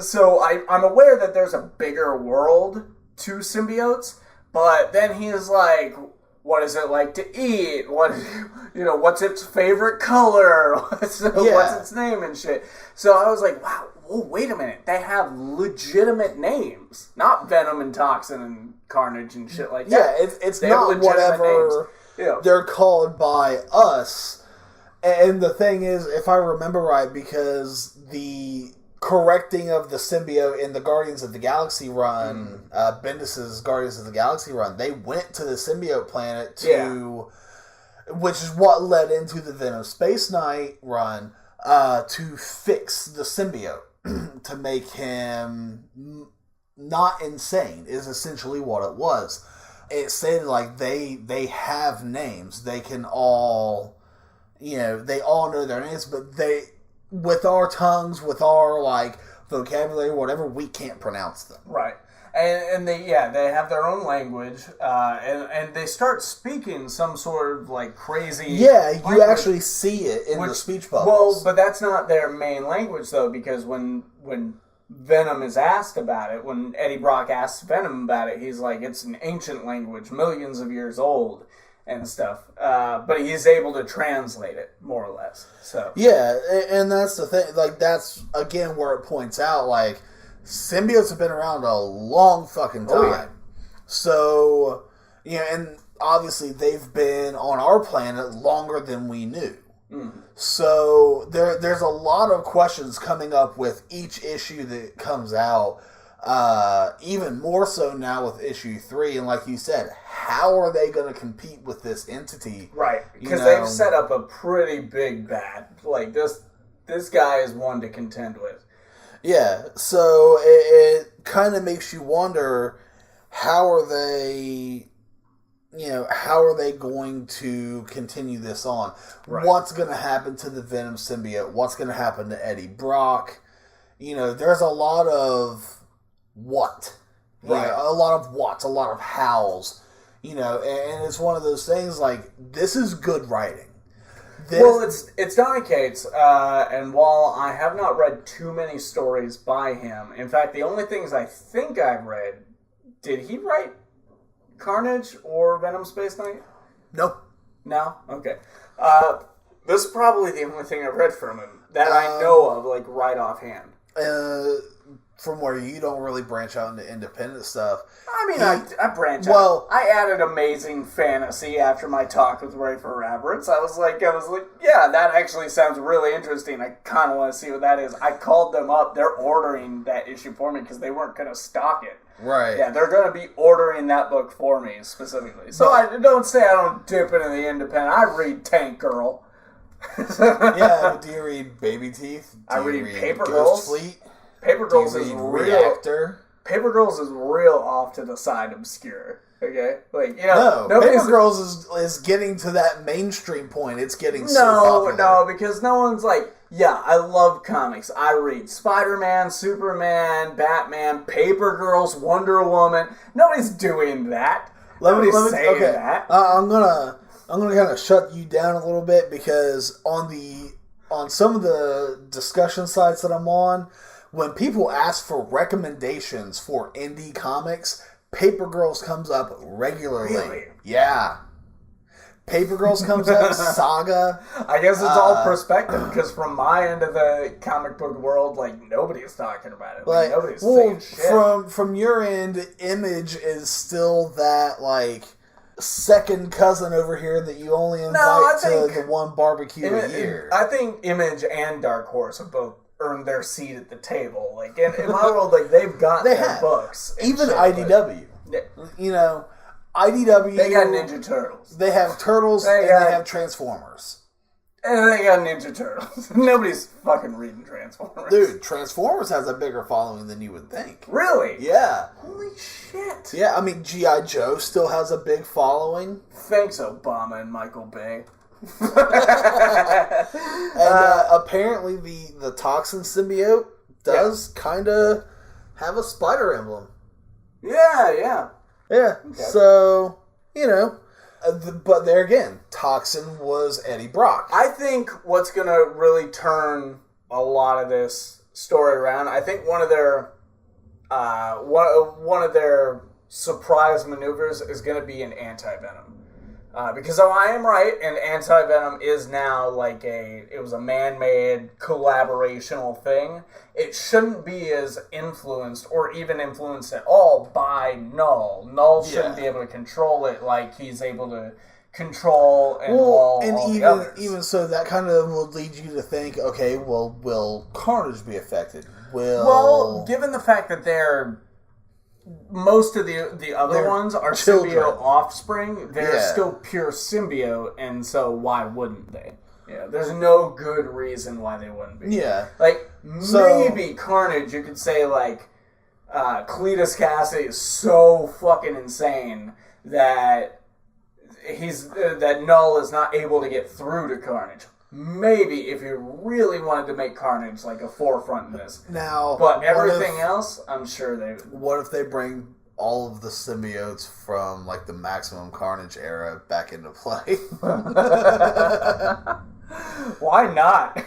So I'm aware that there's a bigger world to symbiotes, but then he's like, what is it like to eat? What's its favorite color? What's its name and shit? So I was like, wow, wait a minute. They have legitimate names. Not Venom and Toxin and Carnage and shit like that. Yeah, it's not whatever they're called by us. And the thing is, if I remember right, because the correcting of the symbiote in the Guardians of the Galaxy run, Bendis' Guardians of the Galaxy run, they went to the symbiote planet which is what led into the Venom Space Knight run, to fix the symbiote, to make him not insane, is essentially what it was. It said like they have names, they can all, they all know their names, but with our tongues, with our vocabulary, whatever, we can't pronounce them. Right. And they have their own language, and they start speaking some sort of crazy. Yeah, you actually see it in the speech bubbles. Well, but that's not their main language though, because when Venom is asked about it, when Eddie Brock asks Venom about it, he's like, it's an ancient language, millions of years old and stuff. But he's able to translate it more or less. So yeah, and that's the thing. That's again where it points out symbiotes have been around a long fucking time. Oh, yeah. So, and obviously they've been on our planet longer than we knew. Mm. So there's a lot of questions coming up with each issue that comes out, even more so now with issue 3. And like you said, how are they going to compete with this entity? Right, because they've set up a pretty big bad. This guy is one to contend with. Yeah, so it kind of makes you wonder, how are they going to continue this on? Right. What's going to happen to the Venom symbiote? What's going to happen to Eddie Brock? There's a lot of what. Right. A lot of whats, a lot of hows. And it's one of those things this is good writing. Well, it's Donny Cates, and while I have not read too many stories by him, in fact, the only things I think I've read, did he write Carnage or Venom Space Knight? Nope. No? Okay. This is probably the only thing I've read from him that I know of, right offhand. From where you don't really branch out into independent stuff. I mean, I branch out. I added Amazing Fantasy after my talk with Ray for Rabbits. I was like, yeah, that actually sounds really interesting. I kind of want to see what that is. I called them up. They're ordering that issue for me because they weren't going to stock it. Right. Yeah, they're going to be ordering that book for me specifically. So I don't say I don't dip into the independent. I read Tank Girl. Yeah, do you read Baby Teeth? I read Paper Girls. Fleet? Paper Girls is real. Reactor? Paper Girls is real off to the side obscure. Okay, like no, Paper Girls is getting to that mainstream point. It's getting so popular. No, because no one's like, yeah, I love comics. I read Spider-Man, Superman, Batman, Paper Girls, Wonder Woman. Nobody's doing that. Nobody's saying that. I'm gonna kind of shut you down a little bit because on some of the discussion sites that I'm on, when people ask for recommendations for indie comics, Paper Girls comes up regularly. Really? Yeah. Paper Girls comes up, Saga. I guess it's all perspective, because from my end of the comic book world, like, nobody's talking about it. Like nobody's saying shit. From your end, Image is still that, like, second cousin over here that you only invite to the one barbecue a year. I think Image and Dark Horse have both earned their seat at the table. Like, in my world, like, they've got their books. Even shit, IDW. IDW. They got Ninja Turtles. They have Turtles and they have Transformers. And they got Ninja Turtles. Nobody's fucking reading Transformers. Dude, Transformers has a bigger following than you would think. Really? Yeah. Holy shit. Yeah, I mean, G.I. Joe still has a big following. Thanks, Obama and Michael Bay. And apparently the Toxin symbiote does kind of have a spider emblem. Yeah. Yeah, okay. So, but there again, Toxin was Eddie Brock. I think what's going to really turn a lot of this story around, I think one of their surprise maneuvers is going to be an anti-Venom. Because if I am right, and Anti-Venom is now like it was a man-made collaborational thing, it shouldn't be as influenced, or even influenced at all, by Null. Null shouldn't be able to control it like he's able to control and all the others. Even so, that kind of will lead you to think, okay, well, will Carnage be affected? Well, given the fact that most of the other ones are children. Symbiote offspring, they're still pure symbiote, and so why wouldn't they? Yeah, there's no good reason why they wouldn't be. Yeah. Like, maybe Carnage, you could say, like, Cletus Cassidy is so fucking insane that that Null is not able to get through to Carnage. Maybe if you really wanted to make Carnage like a forefront in this. Now, but everything else, I'm sure they would. What if they bring all of the symbiotes from like the Maximum Carnage era back into play? Why not?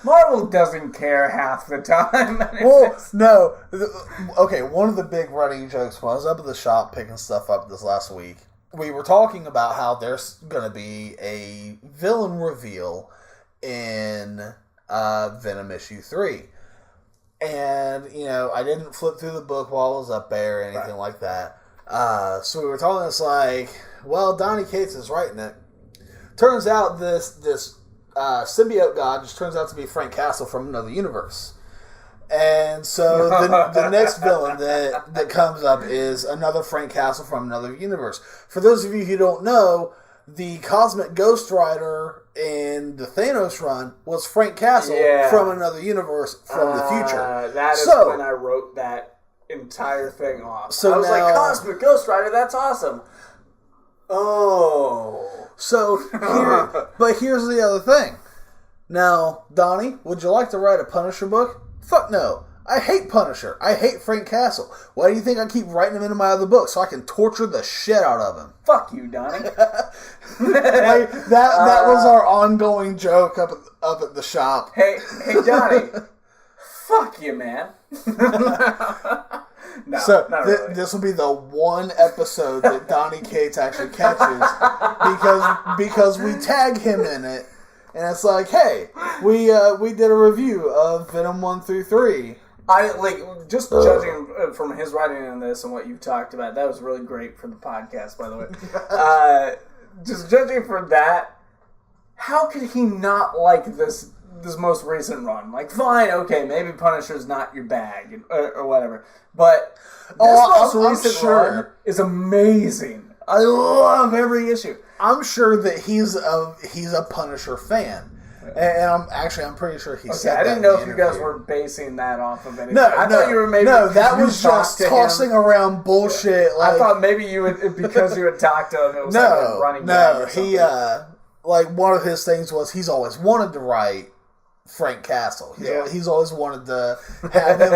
Marvel doesn't care half the time. Well, no. Okay, one of the big running jokes when I was up at the shop picking stuff up this last week, we were talking about how there's going to be a villain reveal in Venom issue 3. And, I didn't flip through the book while I was up there or anything like that. So we were talking, it's like, well, Donny Cates is writing it. Turns out this symbiote god just turns out to be Frank Castle from another universe. And so the next villain that comes up is another Frank Castle from another universe. For those of you who don't know, the Cosmic Ghost Rider in the Thanos run was Frank Castle from another universe from the future. That is when I wrote that entire thing off. So I was like, Cosmic Ghost Rider, that's awesome. Oh. So, but here's the other thing. Now, Donnie, would you like to write a Punisher book? Fuck no. I hate Punisher. I hate Frank Castle. Why do you think I keep writing him into my other books? So I can torture the shit out of him. Fuck you, Donnie. That was our ongoing joke up at the shop. Hey, Donnie. Fuck you, man. No, so not really. This will be the one episode that Donnie Cates actually catches because we tag him in it, and it's like, hey, we did a review of Venom 1 through 3. Judging from his writing in this and what you've talked about, that was really great for the podcast, by the way. Just judging from that, how could he not like this most recent run? Like, fine, okay, maybe Punisher's not your bag or whatever, but this most recent run is amazing. I love every issue. I'm sure that he's a Punisher fan. And I'm pretty sure he said that. I didn't know if you guys were basing that off of anything. I thought you were maybe... No, that was just tossing around bullshit. Yeah. I thought maybe you would, because you had talked to him, it was like a running gag or something. He, one of his things was he's always wanted to write Frank Castle. He's always wanted to have him.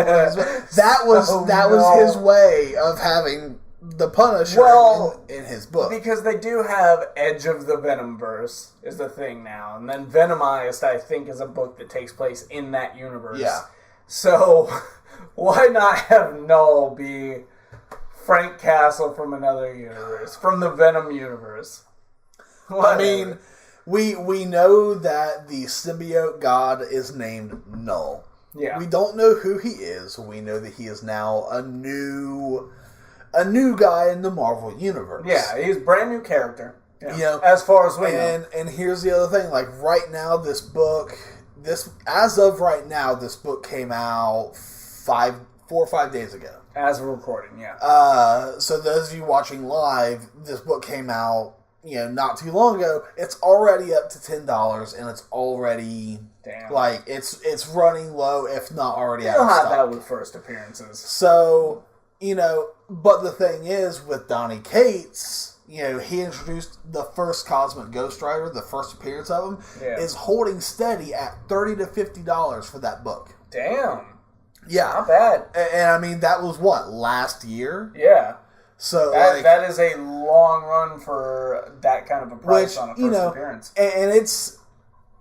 That was his way of having the Punisher in his book. Because they do have Edge of the Venomverse is the thing now. And then Venomized, I think, is a book that takes place in that universe. Yeah. So, why not have Null be Frank Castle from another universe, from the Venom universe? Whatever. I mean, we know that the symbiote god is named Null. Yeah. We don't know who he is. We know that he is now a new guy in the Marvel universe. Yeah, he's a brand new character. Yeah. You know, as far as we know. And here's the other thing. Like, right now, as of right now, this book came out 4 or 5 days ago. As we're recording, yeah. So those of you watching live, this book came out, not too long ago. It's already up to $10, and it's already it's running low, if not already out of stock. They'll have that with first appearances. So, but the thing is, with Donny Cates, he introduced the first Cosmic Ghost Rider, the first appearance of him, is holding steady at $30 to $50 for that book. Damn. Yeah. Not bad. And I mean, that was last year? Yeah. So that is a long run for that kind of a price on a first appearance. And it's,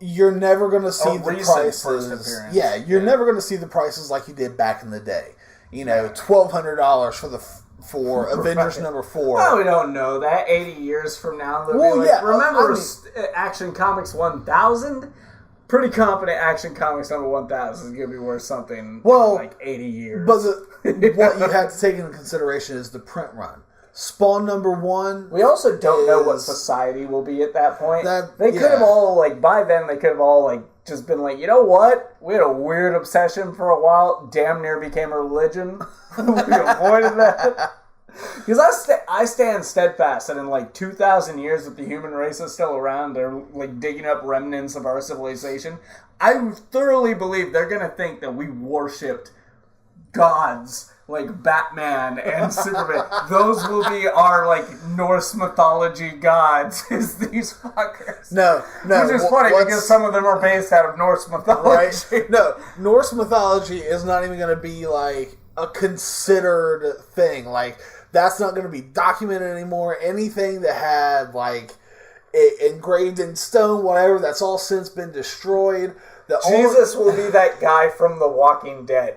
you're never going to see the prices. First appearance. Yeah, you're never going to see the prices like you did back in the day. $1,200 for Avengers number 4. Well, we don't know that. 80 years from now, they'll be like, remember Action Comics 1000? Pretty confident Action Comics number 1000 is going to be worth something like 80 years. But what you have to take into consideration is the print run. Spawn number 1. We also don't know what society will be at that point. They could have all, by then, they could have all, just been like, you know what? We had a weird obsession for a while. Damn near became a religion. We avoided that. Because I stand steadfast that in 2,000 years that the human race is still around, they're digging up remnants of our civilization. I thoroughly believe they're going to think that we worshipped gods like Batman and Superman. Those will be our Norse mythology gods, is these fuckers. No. Which is funny because some of them are based out of Norse mythology. Right? No, Norse mythology is not even going to be a considered thing. That's not going to be documented anymore. Anything that had it engraved in stone, whatever, that's all since been destroyed. Jesus will be that guy from The Walking Dead.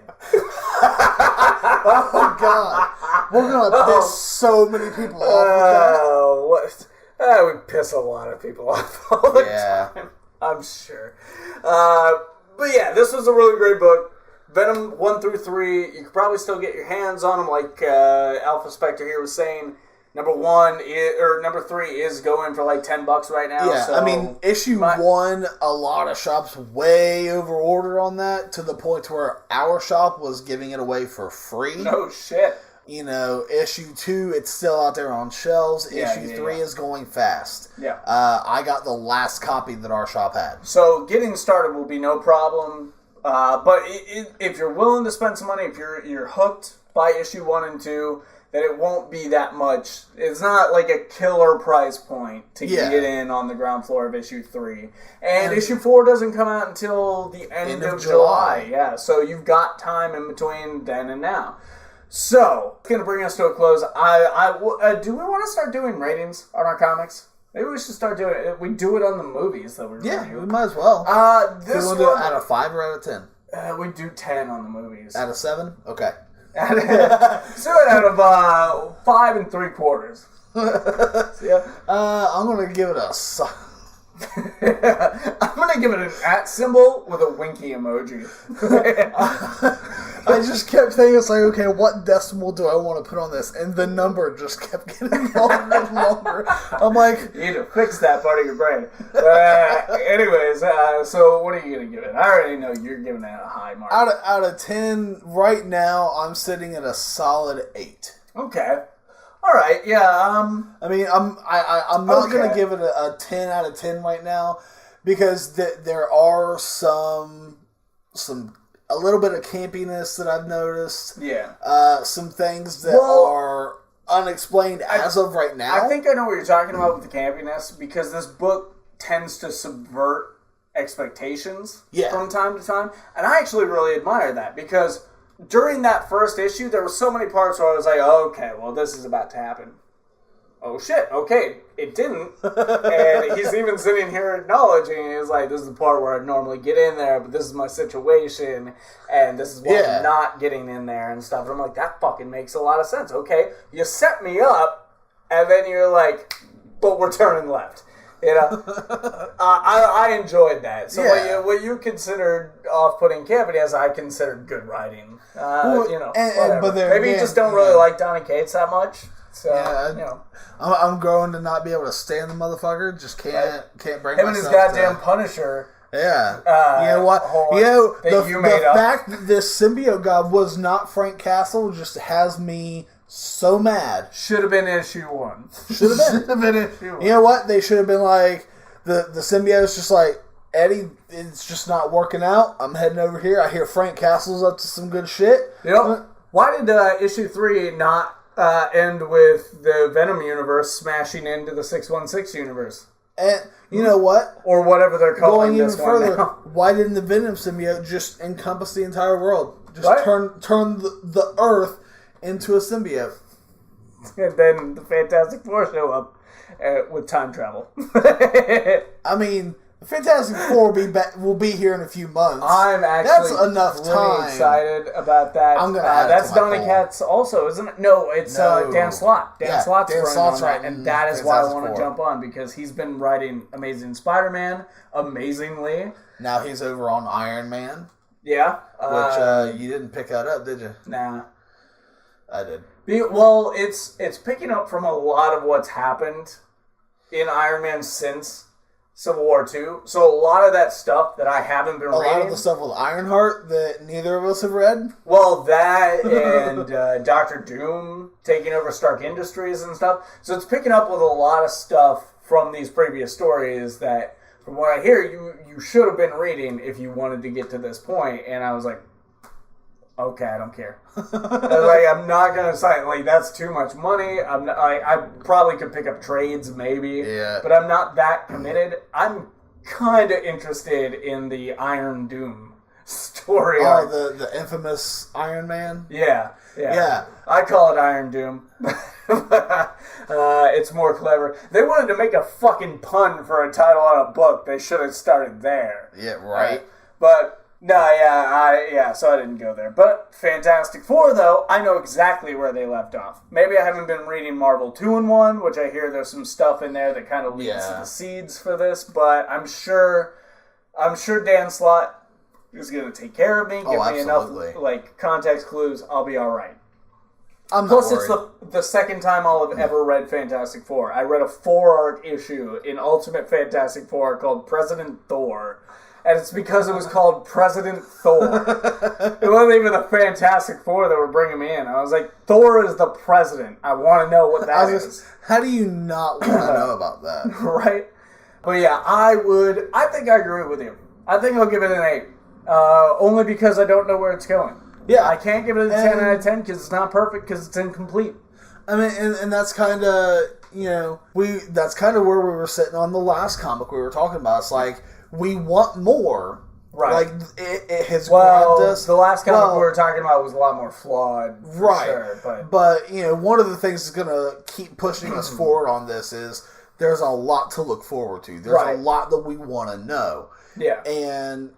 Oh, God. We're going to piss so many people off with that. That would piss a lot of people off all the time. I'm sure. But yeah, this was a really great book. Venom 1 through 3, you could probably still get your hands on them, like Alphaspecter here was saying. Number 3 is going for $10 right now. Yeah, so I mean, issue 1, a lot of shops way over order on that, to the point where our shop was giving it away for free. No shit. Issue 2, it's still out there on shelves. Issue 3 is going fast. Yeah. I got the last copy that our shop had. So getting started will be no problem. But if you're willing to spend some money, if you're hooked by issue 1 and 2, then it won't be that much. It's not like a killer price point to get in on the ground floor of issue 3. And issue 4 doesn't come out until the end of July. Yeah, so you've got time in between then and now. So, it's going to bring us to a close. Do we want to start doing ratings on our comics? Maybe we should start doing it. We do it on the movies that we review. Yeah, we might as well. This one, do it out of 5 or out of 10? We do 10 on the movies. Out of 7? Okay. So out of 5 3/4. Yeah. I'm gonna give it a. I'm gonna give it an @ symbol with a winky emoji. I just kept thinking, it's okay, what decimal do I want to put on this? And the number just kept getting longer and longer. I'm like, you need to fix that part of your brain. Anyways, so what are you gonna give it? I already know you're giving it a high mark. Out of 10, right now, I'm sitting at a solid 8. Okay. All right, yeah. I mean, I'm not going to give it a 10 out of 10 right now, because there are some a little bit of campiness that I've noticed. Yeah. Some things that are unexplained as of right now. I think I know what you're talking about with the campiness, because this book tends to subvert expectations from time to time. And I actually really admire that, because during that first issue, there were so many parts where I was like, oh, okay, well, this is about to happen. Oh, shit, okay, it didn't. And he's even sitting here acknowledging, he's like, this is the part where I'd normally get in there, but this is my situation, and this is why I'm not getting in there and stuff. And I'm like, that fucking makes a lot of sense. Okay, you set me up, and then you're like, but we're turning left. You know, I enjoyed that. So what you considered off-putting campiness, I considered good writing. You know, but maybe you just don't really like Donny Cates that much. So, you know. I'm growing to not be able to stand the motherfucker. Just can't bring him myself and his goddamn Punisher. Yeah. You know what? The fact that this symbiote god was not Frank Castle just has me so mad. Should have been issue 1. Should have been issue 1. You know what? They should have been like, the symbiote's just like, Eddie, it's just not working out. I'm heading over here. I hear Frank Castle's up to some good shit. You know, why did issue 3 not end with the Venom universe smashing into the 616 universe? And you know what? Or whatever they're calling Going this even further, one now. Why didn't the Venom symbiote just encompass the entire world? Just turn the Earth into a symbiote. And then the Fantastic Four show up with time travel. I mean, the Fantastic Four will be here in a few months. I'm actually that's enough really excited about that. I'm gonna add that's Donny Cates also, isn't it? No, it's Dan Slott. Dan Slott's running and that is why I want to jump on, because he's been writing Amazing Spider-Man amazingly. Now he's over on Iron Man. Yeah, which you didn't pick that up, did you? Nah, I did. Well, it's picking up from a lot of what's happened in Iron Man since Civil War 2. So a lot of that stuff that I haven't been reading. A lot of the stuff with Ironheart that neither of us have read. Well, that and Dr. Doom taking over Stark Industries and stuff. So it's picking up with a lot of stuff from these previous stories that, from what I hear, you should have been reading if you wanted to get to this point. And I was like, okay, I don't care. I was like, I'm not gonna sign. Like, that's too much money. I probably could pick up trades, maybe. Yeah. But I'm not that committed. I'm kind of interested in the Iron Doom story. Oh, the infamous Iron Man. Yeah. I call it Iron Doom. It's more clever. They wanted to make a fucking pun for a title on a book. They should have started there. Yeah, right. But. No, so I didn't go there. But Fantastic Four, though, I know exactly where they left off. Maybe I haven't been reading Marvel 2-in-1, which I hear there's some stuff in there that kind of leads to the seeds for this, but I'm sure Dan Slott is going to take care of me, give me enough context clues, I'll be alright. Plus, it's the second time I'll have ever read Fantastic Four. I read a 4-arc issue in Ultimate Fantastic Four called President Thor. And it's because it was called President Thor. It wasn't even the Fantastic Four that were bringing me in. I was like, Thor is the president. I want to know what that is. How do you not want to know about that? Right? But yeah, I think I agree with you. I think I'll give it an 8. Only because I don't know where it's going. Yeah. I can't give it a 10 out of 10 because it's not perfect, because it's incomplete. I mean, and that's kind of, that's kind of where we were sitting on the last comic we were talking about. It's like, we want more. Right. Like, it has grabbed us. The last comic we were talking about was a lot more flawed. Right. Sure, but, one of the things that's going to keep pushing us forward on this is there's a lot to look forward to. There's a lot that we want to know. Yeah. And,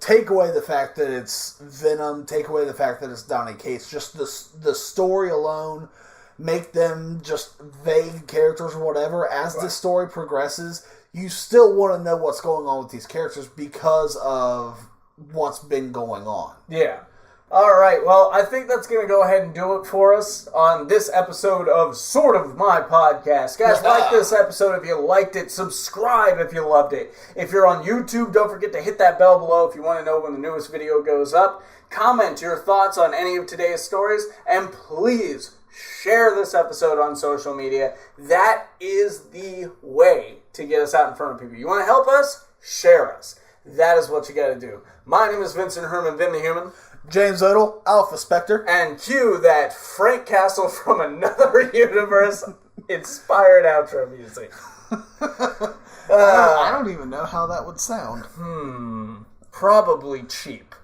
take away the fact that it's Venom, take away the fact that it's Donny Cates, just the story alone, make them just vague characters or whatever. As the story progresses, you still want to know what's going on with these characters because of what's been going on. Yeah. All right. Well, I think that's going to go ahead and do it for us on this episode of Sorta My Podcast. Guys, like this episode if you liked it. Subscribe if you loved it. If you're on YouTube, don't forget to hit that bell below if you want to know when the newest video goes up. Comment your thoughts on any of today's stories. And please share this episode on social media. That is the way to get us out in front of people. You want to help us? Share us. That is what you got to do. My name is Vincent Herman, Vin The Human. James Odle, Alphaspecter. And cue that Frank Castle from another universe inspired outro music. I don't even know how that would sound. Probably cheap.